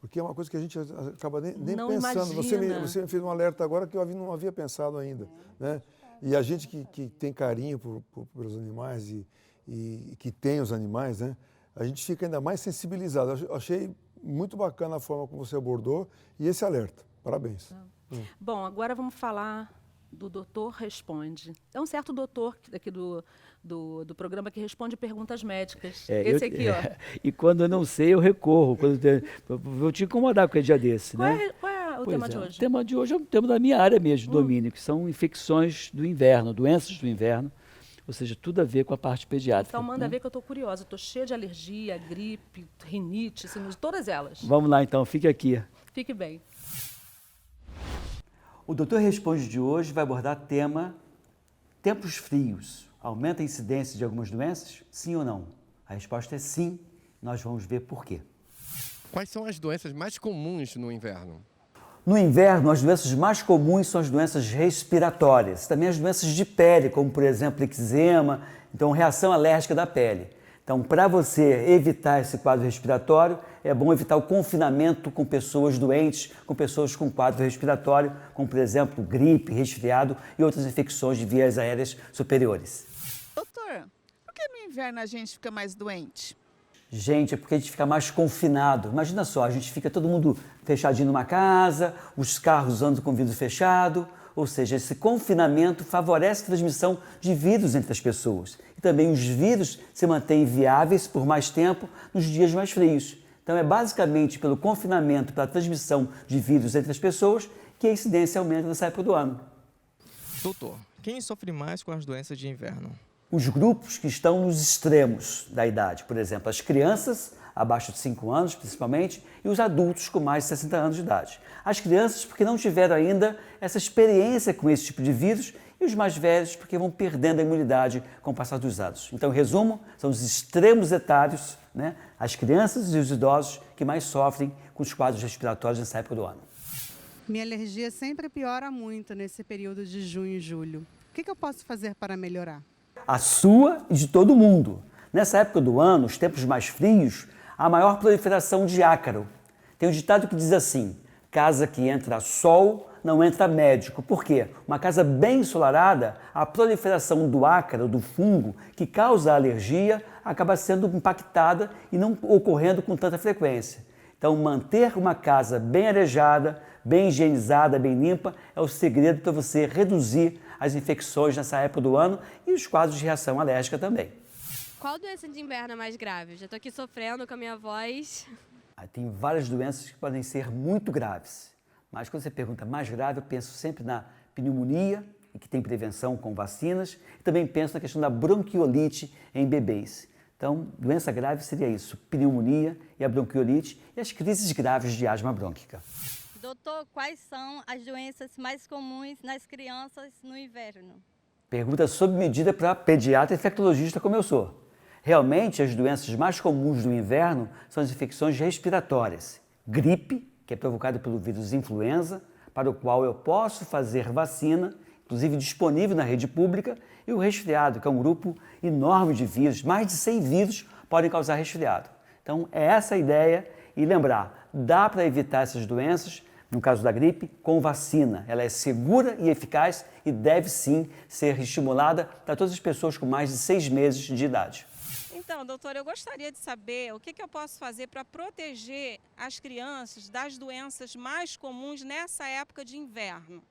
Porque é uma coisa que a gente acaba nem Não pensando. imagina. Você me fez um alerta agora que eu não havia pensado ainda. Né? E a gente que tem carinho pelos animais e que tem os animais, né? A gente fica ainda mais sensibilizado. Eu achei muito bacana a forma como você abordou e esse alerta. Parabéns. Bom, agora vamos falar do Doutor Responde. É um certo doutor aqui do programa que responde perguntas médicas. Esse aqui, ó. E quando eu não sei, eu recorro. Vou te incomodar com ele dia desse, né? Qual é o Pois tema é, de hoje? O tema de hoje é um tema da minha área mesmo, domínio, que são infecções do inverno, doenças do inverno, ou seja, tudo a ver com a parte pediátrica. Então manda né? ver que eu estou curiosa. Estou cheia de alergia, gripe, rinite, sinusite, todas elas. Vamos lá então, fique aqui. Fique bem. O Doutor Responde de hoje vai abordar tema tempos frios. Aumenta a incidência de algumas doenças? Sim ou não? A resposta é sim. Nós vamos ver por quê. Quais são as doenças mais comuns no inverno? No inverno, as doenças mais comuns são as doenças respiratórias, também as doenças de pele, como por exemplo eczema, então reação alérgica da pele. Então, para você evitar esse quadro respiratório, é bom evitar o confinamento com pessoas doentes, com pessoas com quadro respiratório, como por exemplo gripe, resfriado e outras infecções de vias aéreas superiores. Doutor, por que no inverno a gente fica mais doente? Gente, é porque a gente fica mais confinado. Imagina só, a gente fica todo mundo fechadinho numa casa, os carros andam com vidro fechado, ou seja, esse confinamento favorece a transmissão de vírus entre as pessoas. E também os vírus se mantêm viáveis por mais tempo nos dias mais frios. Então é basicamente pelo confinamento, pela transmissão de vírus entre as pessoas, que a incidência aumenta nessa época do ano. Doutor, quem sofre mais com as doenças de inverno? Os grupos que estão nos extremos da idade, por exemplo, as crianças abaixo de 5 anos, principalmente, e os adultos com mais de 60 anos de idade. As crianças porque não tiveram ainda essa experiência com esse tipo de vírus e os mais velhos porque vão perdendo a imunidade com o passar dos anos. Então, em resumo, são os extremos etários, né, as crianças e os idosos que mais sofrem com os quadros respiratórios nessa época do ano. Minha alergia sempre piora muito nesse período de junho e julho. O que eu posso fazer para melhorar? A sua e de todo mundo. Nessa época do ano, os tempos mais frios, há maior proliferação de ácaro. Tem um ditado que diz assim: casa que entra sol, não entra médico. Por quê? Uma casa bem ensolarada, a proliferação do ácaro, do fungo, que causa a alergia, acaba sendo impactada e não ocorrendo com tanta frequência. Então, manter uma casa bem arejada, bem higienizada, bem limpa, é o segredo para você reduzir as infecções nessa época do ano e os quadros de reação alérgica também. Qual doença de inverno é mais grave? Já estou aqui sofrendo com a minha voz. Tem várias doenças que podem ser muito graves, mas quando você pergunta mais grave, eu penso sempre na pneumonia, que tem prevenção com vacinas, e também penso na questão da bronquiolite em bebês. Então, doença grave seria isso, pneumonia e a bronquiolite e as crises graves de asma brônquica. Doutor, quais são as doenças mais comuns nas crianças no inverno? Pergunta sob medida para pediatra e infectologista como eu sou. Realmente, as doenças mais comuns do inverno são as infecções respiratórias. Gripe, que é provocada pelo vírus influenza, para o qual eu posso fazer vacina, inclusive disponível na rede pública, e o resfriado, que é um grupo enorme de vírus, mais de 100 vírus podem causar resfriado. Então, é essa a ideia e lembrar, dá para evitar essas doenças, no caso da gripe, com vacina. Ela é segura e eficaz e deve sim ser estimulada para todas as pessoas com mais de 6 meses de idade. Então, doutor, eu gostaria de saber o que eu posso fazer para proteger as crianças das doenças mais comuns nessa época de inverno.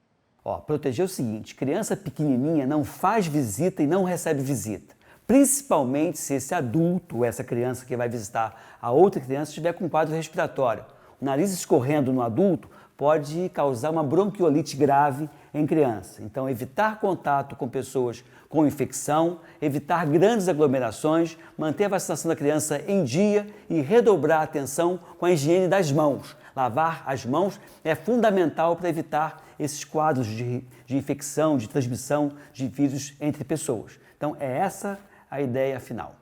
Proteger é o seguinte, criança pequenininha não faz visita e não recebe visita. Principalmente se esse adulto ou essa criança que vai visitar a outra criança estiver com quadro respiratório. O nariz escorrendo no adulto pode causar uma bronquiolite grave em criança. Então, evitar contato com pessoas com infecção, evitar grandes aglomerações, manter a vacinação da criança em dia e redobrar a atenção com a higiene das mãos. Lavar as mãos é fundamental para evitar esses quadros de infecção, de transmissão de vírus entre pessoas. Então, é essa a ideia final.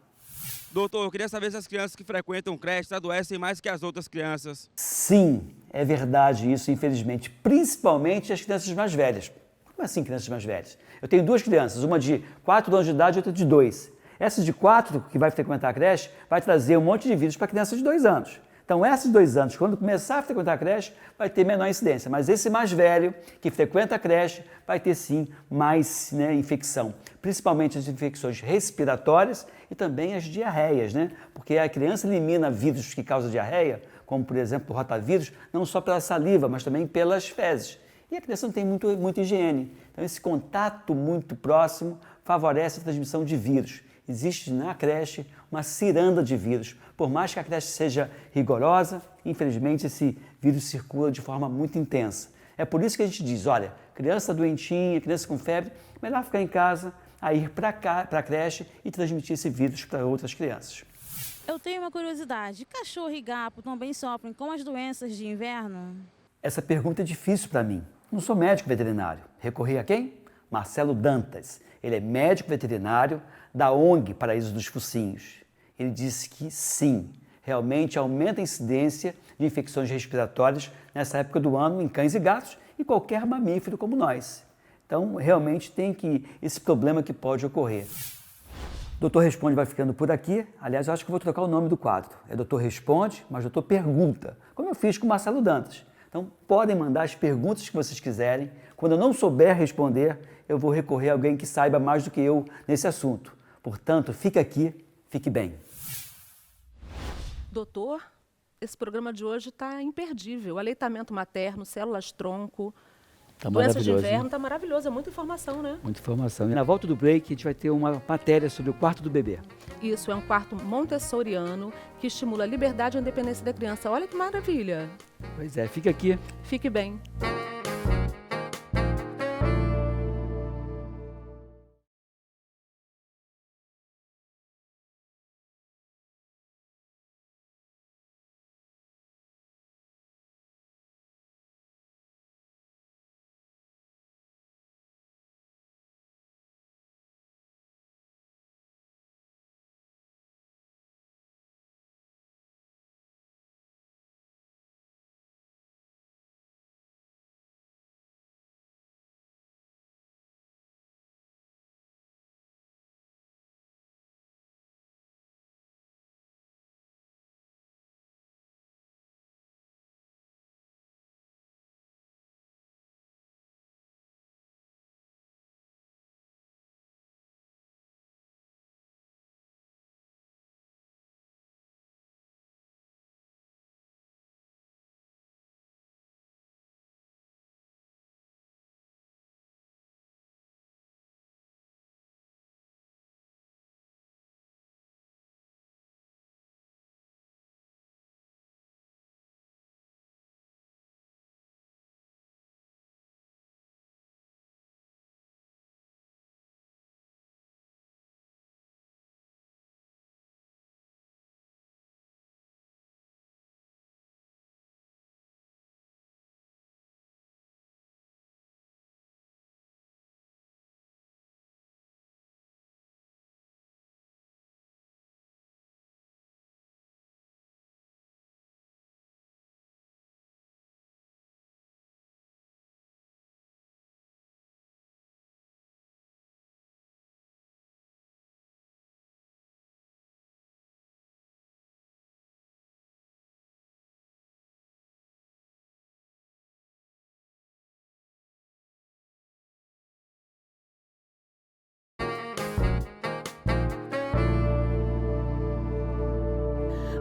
Doutor, eu queria saber se as crianças que frequentam creches adoecem mais que as outras crianças. Sim, é verdade isso, infelizmente. Principalmente as crianças mais velhas. Como assim crianças mais velhas? Eu tenho 2 crianças, uma de 4 anos de idade e outra de 2. Essa de 4, que vai frequentar a creche, vai trazer um monte de vírus para a criança de 2 anos. Então, esses 2 anos, quando começar a frequentar a creche, vai ter menor incidência. Mas esse mais velho, que frequenta a creche, vai ter sim mais, né, infecção. Principalmente as infecções respiratórias e também as diarreias, né? Porque a criança elimina vírus que causam diarreia, como por exemplo o rotavírus, não só pela saliva, mas também pelas fezes. E a criança não tem muita higiene. Então, esse contato muito próximo favorece a transmissão de vírus. Existe na creche uma ciranda de vírus. Por mais que a creche seja rigorosa, infelizmente esse vírus circula de forma muito intensa. É por isso que a gente diz, olha, criança doentinha, criança com febre, melhor ficar em casa, a ir para a creche e transmitir esse vírus para outras crianças. Eu tenho uma curiosidade, cachorro e gato também sofrem com as doenças de inverno? Essa pergunta é difícil para mim. Não sou médico veterinário. Recorri a quem? Marcelo Dantas. Ele é médico veterinário da ONG Paraíso dos Focinhos. Ele disse que sim, realmente aumenta a incidência de infecções respiratórias nessa época do ano em cães e gatos e qualquer mamífero como nós. Então, realmente tem esse problema que pode ocorrer. Doutor Responde vai ficando por aqui. Aliás, eu acho que vou trocar o nome do quadro. É Doutor Responde, mas Doutor Pergunta, como eu fiz com o Marcelo Dantas. Então, podem mandar as perguntas que vocês quiserem. Quando eu não souber responder, eu vou recorrer a alguém que saiba mais do que eu nesse assunto. Portanto, fica aqui, fique bem. Doutor, esse programa de hoje está imperdível. Aleitamento materno, células-tronco, doenças de inverno, está maravilhoso. É muita informação, né? Muita informação. E na volta do break, a gente vai ter uma matéria sobre o quarto do bebê. Isso, é um quarto montessoriano que estimula a liberdade e a independência da criança. Olha que maravilha. Pois é, fica aqui. Fique bem.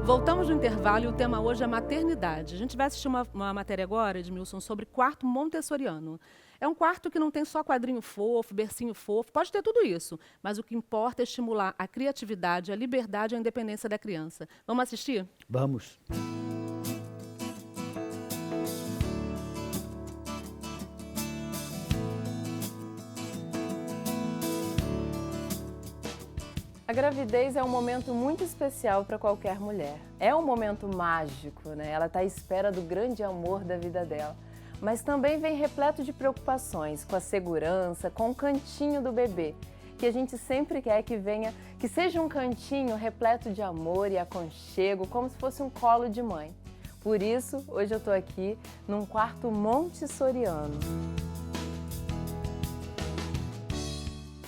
Voltamos no intervalo e o tema hoje é maternidade. A gente vai assistir uma matéria agora, Edmilson, sobre quarto montessoriano. É um quarto que não tem só quadrinho fofo, bercinho fofo, pode ter tudo isso, mas o que importa é estimular a criatividade, a liberdade e a independência da criança. Vamos assistir? Vamos. A gravidez é um momento muito especial para qualquer mulher. É um momento mágico, né? Ela está à espera do grande amor da vida dela. Mas também vem repleto de preocupações com a segurança, com o cantinho do bebê, que a gente sempre quer que venha, que seja um cantinho repleto de amor e aconchego, como se fosse um colo de mãe. Por isso, hoje eu estou aqui num quarto montessoriano.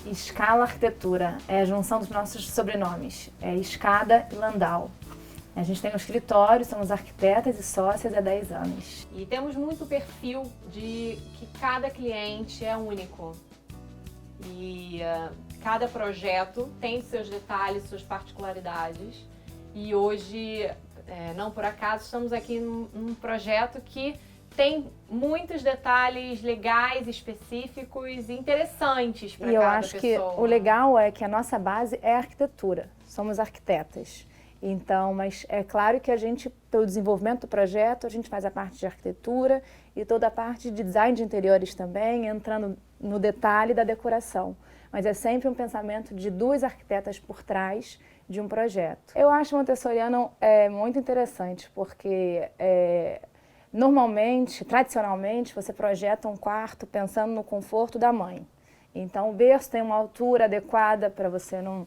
Escala Arquitetura é a junção dos nossos sobrenomes, é Escada e Landau. A gente tem um escritório, somos arquitetas e sócias há 10 anos. E temos muito perfil de que cada cliente é único. E cada projeto tem seus detalhes, suas particularidades. E hoje, não por acaso, estamos aqui num projeto que tem muitos detalhes legais, específicos e interessantes para cada pessoa. E eu acho que o legal é que a nossa base é a arquitetura. Somos arquitetas. Então, mas é claro que a gente, pelo desenvolvimento do projeto, a gente faz a parte de arquitetura e toda a parte de design de interiores também, entrando no detalhe da decoração. Mas é sempre um pensamento de 2 arquitetas por trás de um projeto. Eu acho o montessoriano muito interessante, porque normalmente, tradicionalmente, você projeta um quarto pensando no conforto da mãe. Então, o berço tem uma altura adequada para você não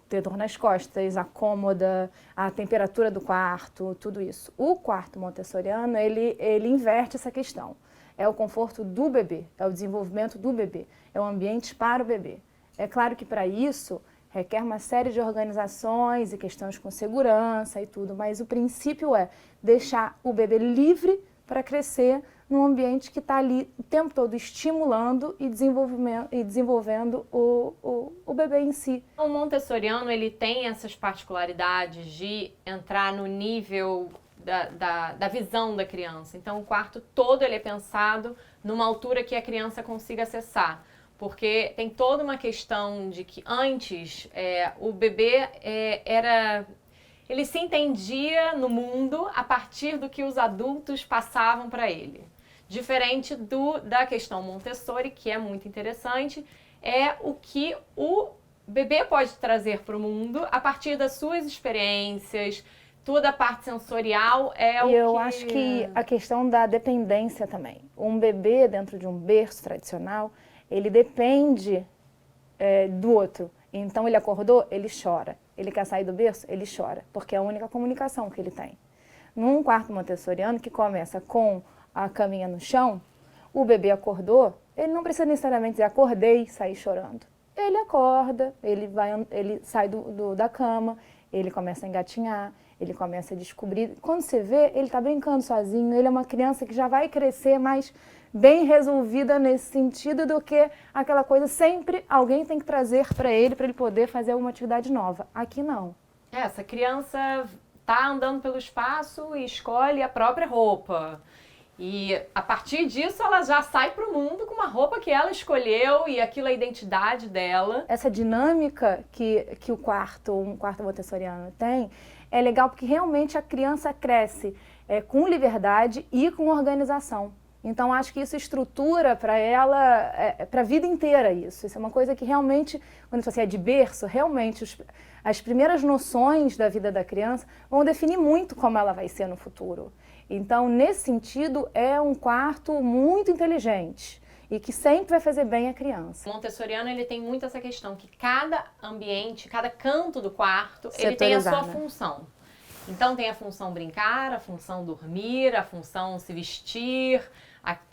ter dor nas costas, a cômoda, a temperatura do quarto, tudo isso. O quarto montessoriano, ele inverte essa questão. É o conforto do bebê, é o desenvolvimento do bebê, é o ambiente para o bebê. É claro que para isso requer uma série de organizações e questões com segurança e tudo, mas o princípio é deixar o bebê livre para crescer num ambiente que está ali o tempo todo estimulando e desenvolvendo o bebê em si. O montessoriano, ele tem essas particularidades de entrar no nível da visão da criança. Então, o quarto todo ele é pensado numa altura que a criança consiga acessar. Porque tem toda uma questão de que antes o bebê ele se entendia no mundo a partir do que os adultos passavam para ele. Diferente da questão Montessori, que é muito interessante, é o que o bebê pode trazer para o mundo a partir das suas experiências, toda a parte sensorial é o que... Eu acho que a questão da dependência também. Um bebê dentro de um berço tradicional, ele depende do outro. Então, ele acordou, ele chora. Ele quer sair do berço, ele chora, porque é a única comunicação que ele tem. Num quarto montessoriano, que começa com a caminha no chão, o bebê acordou, ele não precisa necessariamente dizer acordei e sair chorando. Ele acorda, ele sai da cama, ele começa a engatinhar, ele começa a descobrir. Quando você vê, ele está brincando sozinho, ele é uma criança que já vai crescer mais bem resolvida nesse sentido do que aquela coisa sempre alguém tem que trazer para ele poder fazer alguma atividade nova. Aqui não. Essa criança está andando pelo espaço e escolhe a própria roupa. E a partir disso ela já sai para o mundo com uma roupa que ela escolheu e aquilo é a identidade dela. Essa dinâmica que um quarto montessoriano tem é legal porque realmente a criança cresce com liberdade e com organização. Então, acho que isso estrutura para ela, para a vida inteira isso. Isso é uma coisa que realmente, quando você é de berço, realmente as primeiras noções da vida da criança vão definir muito como ela vai ser no futuro. Então, nesse sentido, é um quarto muito inteligente e que sempre vai fazer bem a criança. O montessoriano, ele tem muito essa questão que cada ambiente, cada canto do quarto, ele tem a sua função. Então, tem a função brincar, a função dormir, a função se vestir,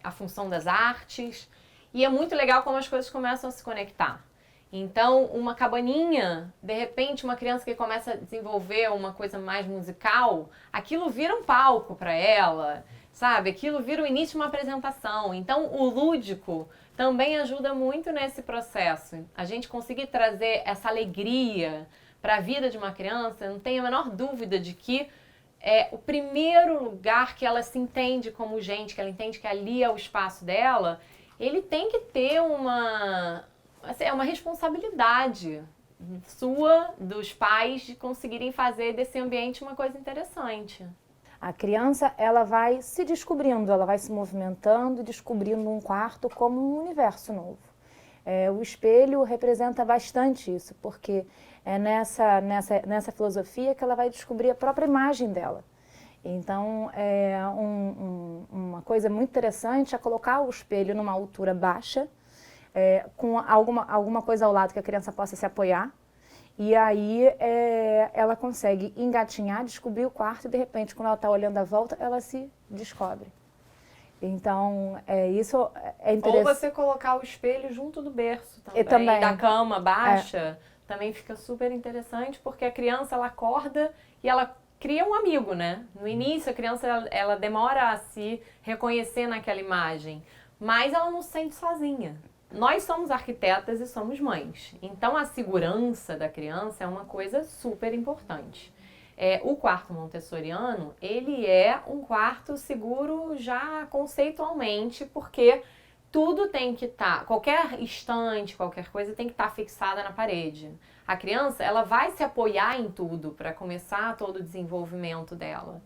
a função das artes. E é muito legal como as coisas começam a se conectar. Então, uma cabaninha, de repente, uma criança que começa a desenvolver uma coisa mais musical, aquilo vira um palco para ela, sabe? Aquilo vira o início de uma apresentação. Então, o lúdico também ajuda muito nesse processo. A gente conseguir trazer essa alegria para a vida de uma criança, não tenho a menor dúvida de que o primeiro lugar que ela se entende como gente, que ela entende que ali é o espaço dela, ele tem que ter uma responsabilidade sua, dos pais, de conseguirem fazer desse ambiente uma coisa interessante. A criança, ela vai se descobrindo, ela vai se movimentando e descobrindo um quarto como um universo novo. O espelho representa bastante isso, porque é nessa filosofia que ela vai descobrir a própria imagem dela. Então, uma coisa muito interessante é colocar o espelho numa altura baixa, com alguma coisa ao lado que a criança possa se apoiar, e aí ela consegue engatinhar, descobrir o quarto e, de repente, quando ela está olhando à volta, ela se descobre. Então, isso é interessante. Ou você colocar o espelho junto do berço também, da cama baixa, também fica super interessante, porque a criança, ela acorda e ela cria um amigo, né? No início, a criança, ela demora a se reconhecer naquela imagem, mas ela não se sente sozinha. Nós somos arquitetas e somos mães, então a segurança da criança é uma coisa super importante. O quarto montessoriano, ele é um quarto seguro já conceitualmente, porque tudo tem que estar, qualquer estante, qualquer coisa tem que estar fixada na parede. A criança, ela vai se apoiar em tudo para começar todo o desenvolvimento dela.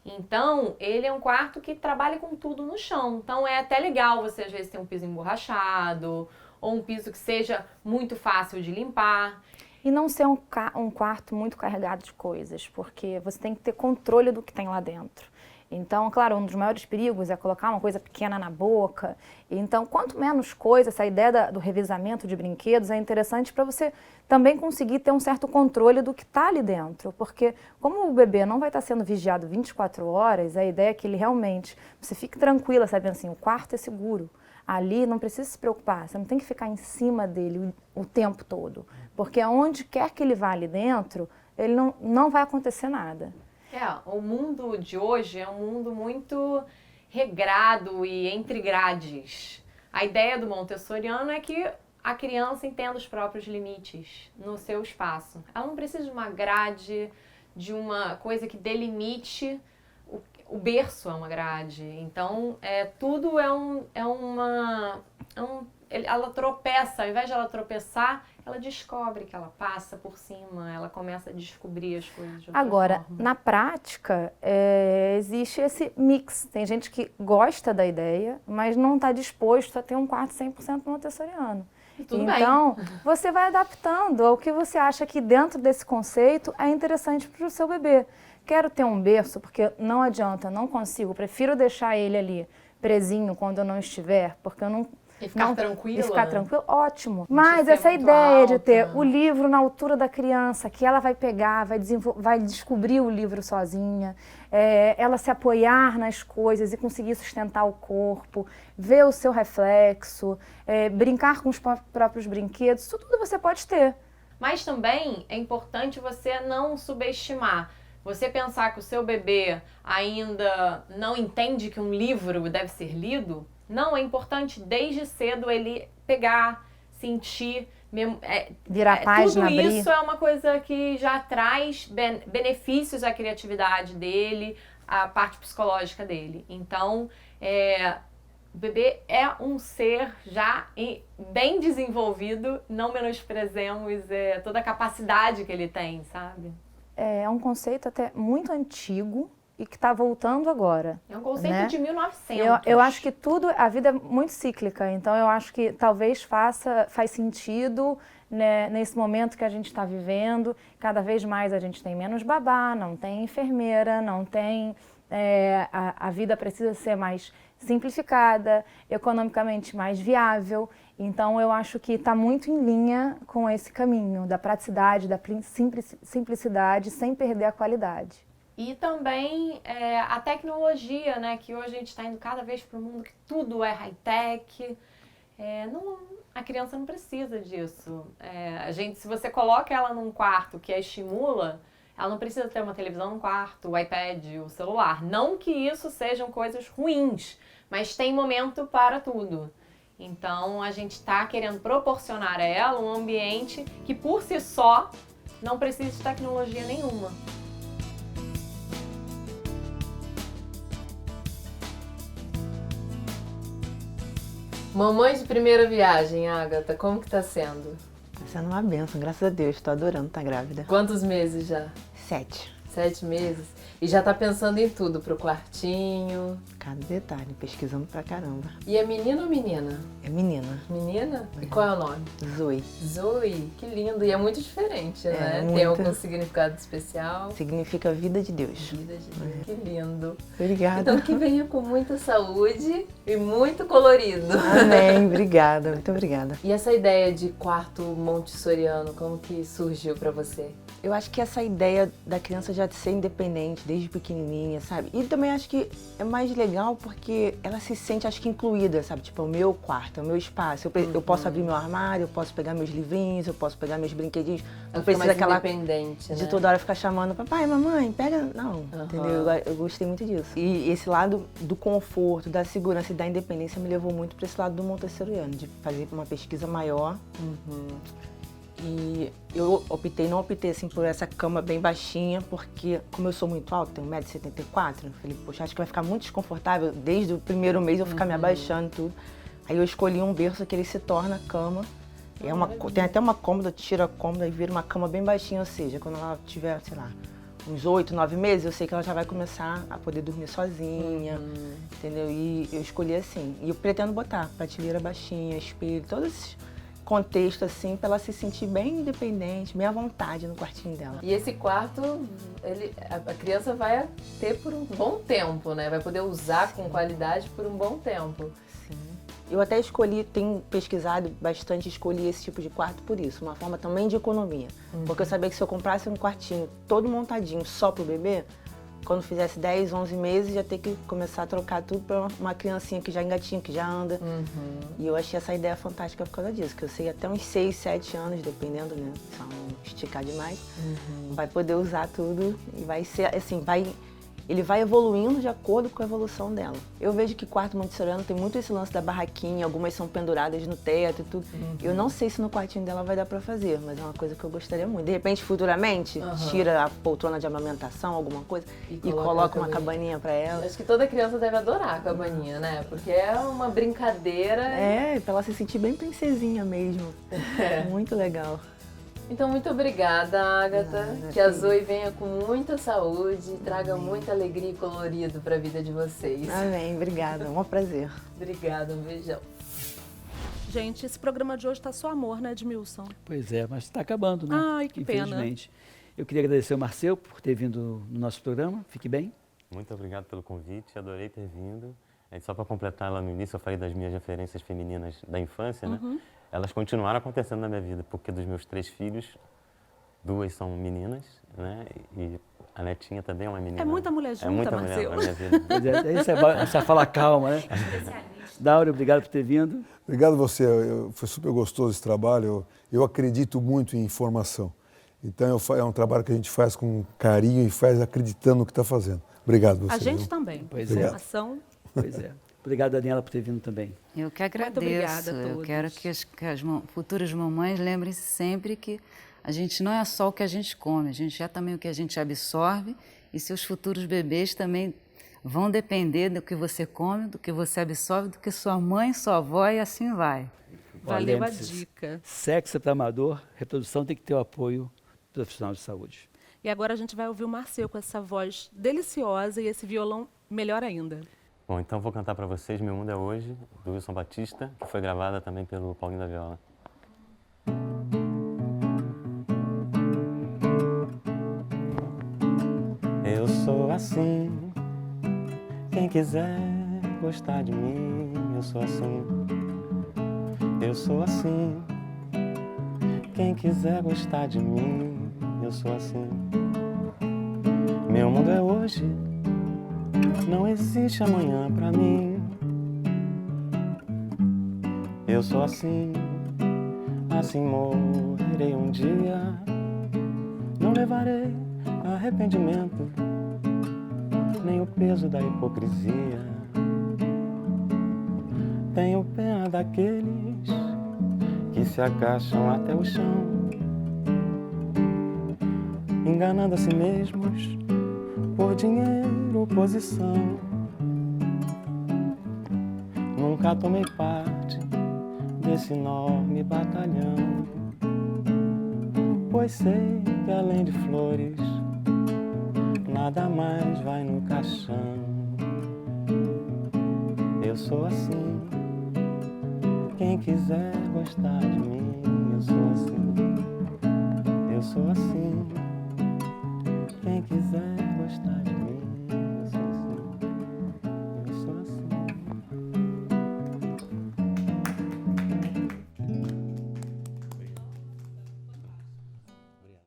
Então, ele é um quarto que trabalha com tudo no chão. Então, é até legal você, às vezes, ter um piso emborrachado, ou um piso que seja muito fácil de limpar. E não ser um quarto muito carregado de coisas, porque você tem que ter controle do que tem lá dentro. Então, claro, um dos maiores perigos é colocar uma coisa pequena na boca. Então, quanto menos coisa, essa ideia do revezamento de brinquedos é interessante para você também conseguir ter um certo controle do que está ali dentro. Porque como o bebê não vai estar sendo vigiado 24 horas, a ideia é que ele realmente, você fique tranquila, sabendo assim, o quarto é seguro. Ali não precisa se preocupar, você não tem que ficar em cima dele o tempo todo. Porque onde quer que ele vá ali dentro, ele não vai acontecer nada. O mundo de hoje é um mundo muito regrado e entre grades. A ideia do montessoriano é que a criança entenda os próprios limites no seu espaço. Ela não precisa de uma grade, de uma coisa que delimite. O berço é uma grade. Então, tudo ela tropeça, ao invés de ela tropeçar, ela descobre que ela passa por cima, ela começa a descobrir as coisas de outra Agora, forma. na prática, existe esse mix. Tem gente que gosta da ideia, mas não está disposto a ter um quarto 100% montessoriano. Então, você vai adaptando ao que você acha que dentro desse conceito é interessante para o seu bebê. Quero ter um berço, porque não adianta, não consigo, prefiro deixar ele ali presinho quando eu não estiver, porque eu não... E ficar tranquila? E ficar tranquilo, ótimo. Mas essa ideia de ter o livro na altura da criança, que ela vai pegar, vai descobrir o livro sozinha, ela se apoiar nas coisas e conseguir sustentar o corpo, ver o seu reflexo, brincar com os próprios brinquedos, isso tudo você pode ter. Mas também é importante você não subestimar. Você pensar que o seu bebê ainda não entende que um livro deve ser lido, não, é importante desde cedo ele pegar, sentir, virar a página, tudo abrir. Isso é uma coisa que já traz benefícios à criatividade dele, à parte psicológica dele. Então, o bebê é um ser já bem desenvolvido, não menosprezemos toda a capacidade que ele tem, sabe? É um conceito até muito antigo e que está voltando agora. É um conceito de 1900. Eu acho que a vida é muito cíclica, então eu acho que talvez faz sentido, né, nesse momento que a gente está vivendo. Cada vez mais a gente tem menos babá, não tem enfermeira, não tem... a vida precisa ser mais simplificada, economicamente mais viável. Então eu acho que está muito em linha com esse caminho da praticidade, da simplicidade, sem perder a qualidade. E também a tecnologia, né? Que hoje a gente está indo cada vez para um mundo que tudo é high-tech. A criança não precisa disso. Se você coloca ela num quarto que a estimula, ela não precisa ter uma televisão no quarto, o iPad, o celular. Não que isso sejam coisas ruins, mas tem momento para tudo. Então, a gente está querendo proporcionar a ela um ambiente que, por si só, não precisa de tecnologia nenhuma. Mamãe de primeira viagem, Agatha, como que tá sendo? Tá sendo uma bênção, graças a Deus. Tô adorando estar grávida. Quantos meses já? 7. 7 meses? E já tá pensando em tudo, pro quartinho? Cada detalhe, pesquisando pra caramba. E é menino ou menina? É menina. Menina? E qual é o nome? Zoe. Zoe, que lindo. E é muito diferente, né? Muito. Tem algum significado especial? Significa vida de Deus. Vida de Deus. Que lindo. Obrigada. Então que venha com muita saúde e muito colorido. Amém, obrigada, muito obrigada. E essa ideia de quarto montessoriano, como que surgiu pra você? Eu acho que essa ideia da criança já ser independente desde pequenininha, sabe? E também acho que é mais legal porque ela se sente, acho que, incluída, sabe? Tipo, é o meu quarto, é o meu espaço. Eu posso abrir meu armário, eu posso pegar meus livrinhos, eu posso pegar meus brinquedinhos. Não precisa daquela independente, de né? toda hora ficar chamando papai, mamãe, pega... Não, entendeu? Eu gostei muito disso. E esse lado do conforto, da segurança e da independência me levou muito para esse lado do montessoriano, de fazer uma pesquisa maior. E eu não optei assim por essa cama bem baixinha, porque como eu sou muito alta, tenho 1,74 m, eu falei, poxa, acho que vai ficar muito desconfortável desde o primeiro mês eu ficar me abaixando e tudo. Aí eu escolhi um berço que ele se torna cama. Tem até uma cômoda, tira a cômoda e vira uma cama bem baixinha, ou seja, quando ela tiver, sei lá, uns 8, 9 meses, eu sei que ela já vai começar a poder dormir sozinha, entendeu? E eu escolhi assim. E eu pretendo botar prateleira baixinha, espelho, todos esses contexto assim, para ela se sentir bem independente, bem à vontade no quartinho dela. E esse quarto, a criança vai ter por um bom tempo, né? Vai poder usar com qualidade por um bom tempo. Sim. Eu até tenho pesquisado bastante, escolhi esse tipo de quarto por isso, uma forma também de economia. Porque eu sabia que se eu comprasse um quartinho todo montadinho só pro bebê, quando fizesse 10, 11 meses, já ter que começar a trocar tudo para uma criancinha que já engatinha, que já anda. E eu achei essa ideia fantástica por causa disso, que eu sei até uns 6, 7 anos, dependendo, né? Se não esticar demais, vai poder usar tudo e vai ser, assim, ele vai evoluindo de acordo com a evolução dela. Eu vejo que quarto montessoriano tem muito esse lance da barraquinha, algumas são penduradas no teto e tudo. Eu não sei se no quartinho dela vai dar pra fazer, mas é uma coisa que eu gostaria muito. De repente, futuramente, tira a poltrona de amamentação, alguma coisa, e coloca uma cabaninha pra ela. Acho que toda criança deve adorar a cabaninha, né? Porque é uma brincadeira. É, pra ela se sentir bem princesinha mesmo. Muito legal. Então, muito obrigada, Agatha. Que a Zoe venha com muita saúde e traga muita alegria e colorido para a vida de vocês. Amém, obrigada. Um prazer. Obrigada, um beijão. Gente, esse programa de hoje tá só amor, né, Edmilson? Pois é, mas está acabando, né? Ai, que infelizmente. Eu queria agradecer ao Marcel por ter vindo no nosso programa. Fique bem. Muito obrigado pelo convite, adorei ter vindo. Só para completar lá no início, eu falei das minhas referências femininas da infância, né? Elas continuaram acontecendo na minha vida, porque dos meus 3 filhos, 2 são meninas, né? E a netinha também é uma menina. É muita mulher junta, muita Marcel. mulher na minha vida. Pois é, essa fala calma, né? Dário, obrigado por ter vindo. Obrigado a você, foi super gostoso esse trabalho. Eu acredito muito em informação. Então é um trabalho que a gente faz com carinho e faz acreditando no que está fazendo. Obrigado você. A gente também. Pois informação. Pois é. Obrigado, Daniela, por ter vindo também. Eu que agradeço. Muito obrigada a todos. Eu quero que as futuras mamães lembrem-se sempre que a gente não é só o que a gente come, a gente é também o que a gente absorve, e seus futuros bebês também vão depender do que você come, do que você absorve, do que sua mãe, sua avó, e assim vai. Valeu a dica. Sexo é para amador, reprodução tem que ter o apoio profissional de saúde. E agora a gente vai ouvir o Marcel com essa voz deliciosa e esse violão melhor ainda. Bom, então vou cantar para vocês Meu Mundo é Hoje, do Wilson Batista, que foi gravada também pelo Paulinho da Viola. Eu sou assim, quem quiser gostar de mim, eu sou assim. Eu sou assim, quem quiser gostar de mim, eu sou assim. Meu mundo é hoje, não existe amanhã pra mim. Eu sou assim, assim morrerei um dia. Não levarei arrependimento, nem o peso da hipocrisia. Tenho pena daqueles que se agacham até o chão, enganando a si mesmos por dinheiro ou posição. Nunca tomei parte desse enorme batalhão, pois sei que além de flores nada mais vai no caixão. Eu sou assim, quem quiser gostar de mim, eu sou assim. Eu sou assim.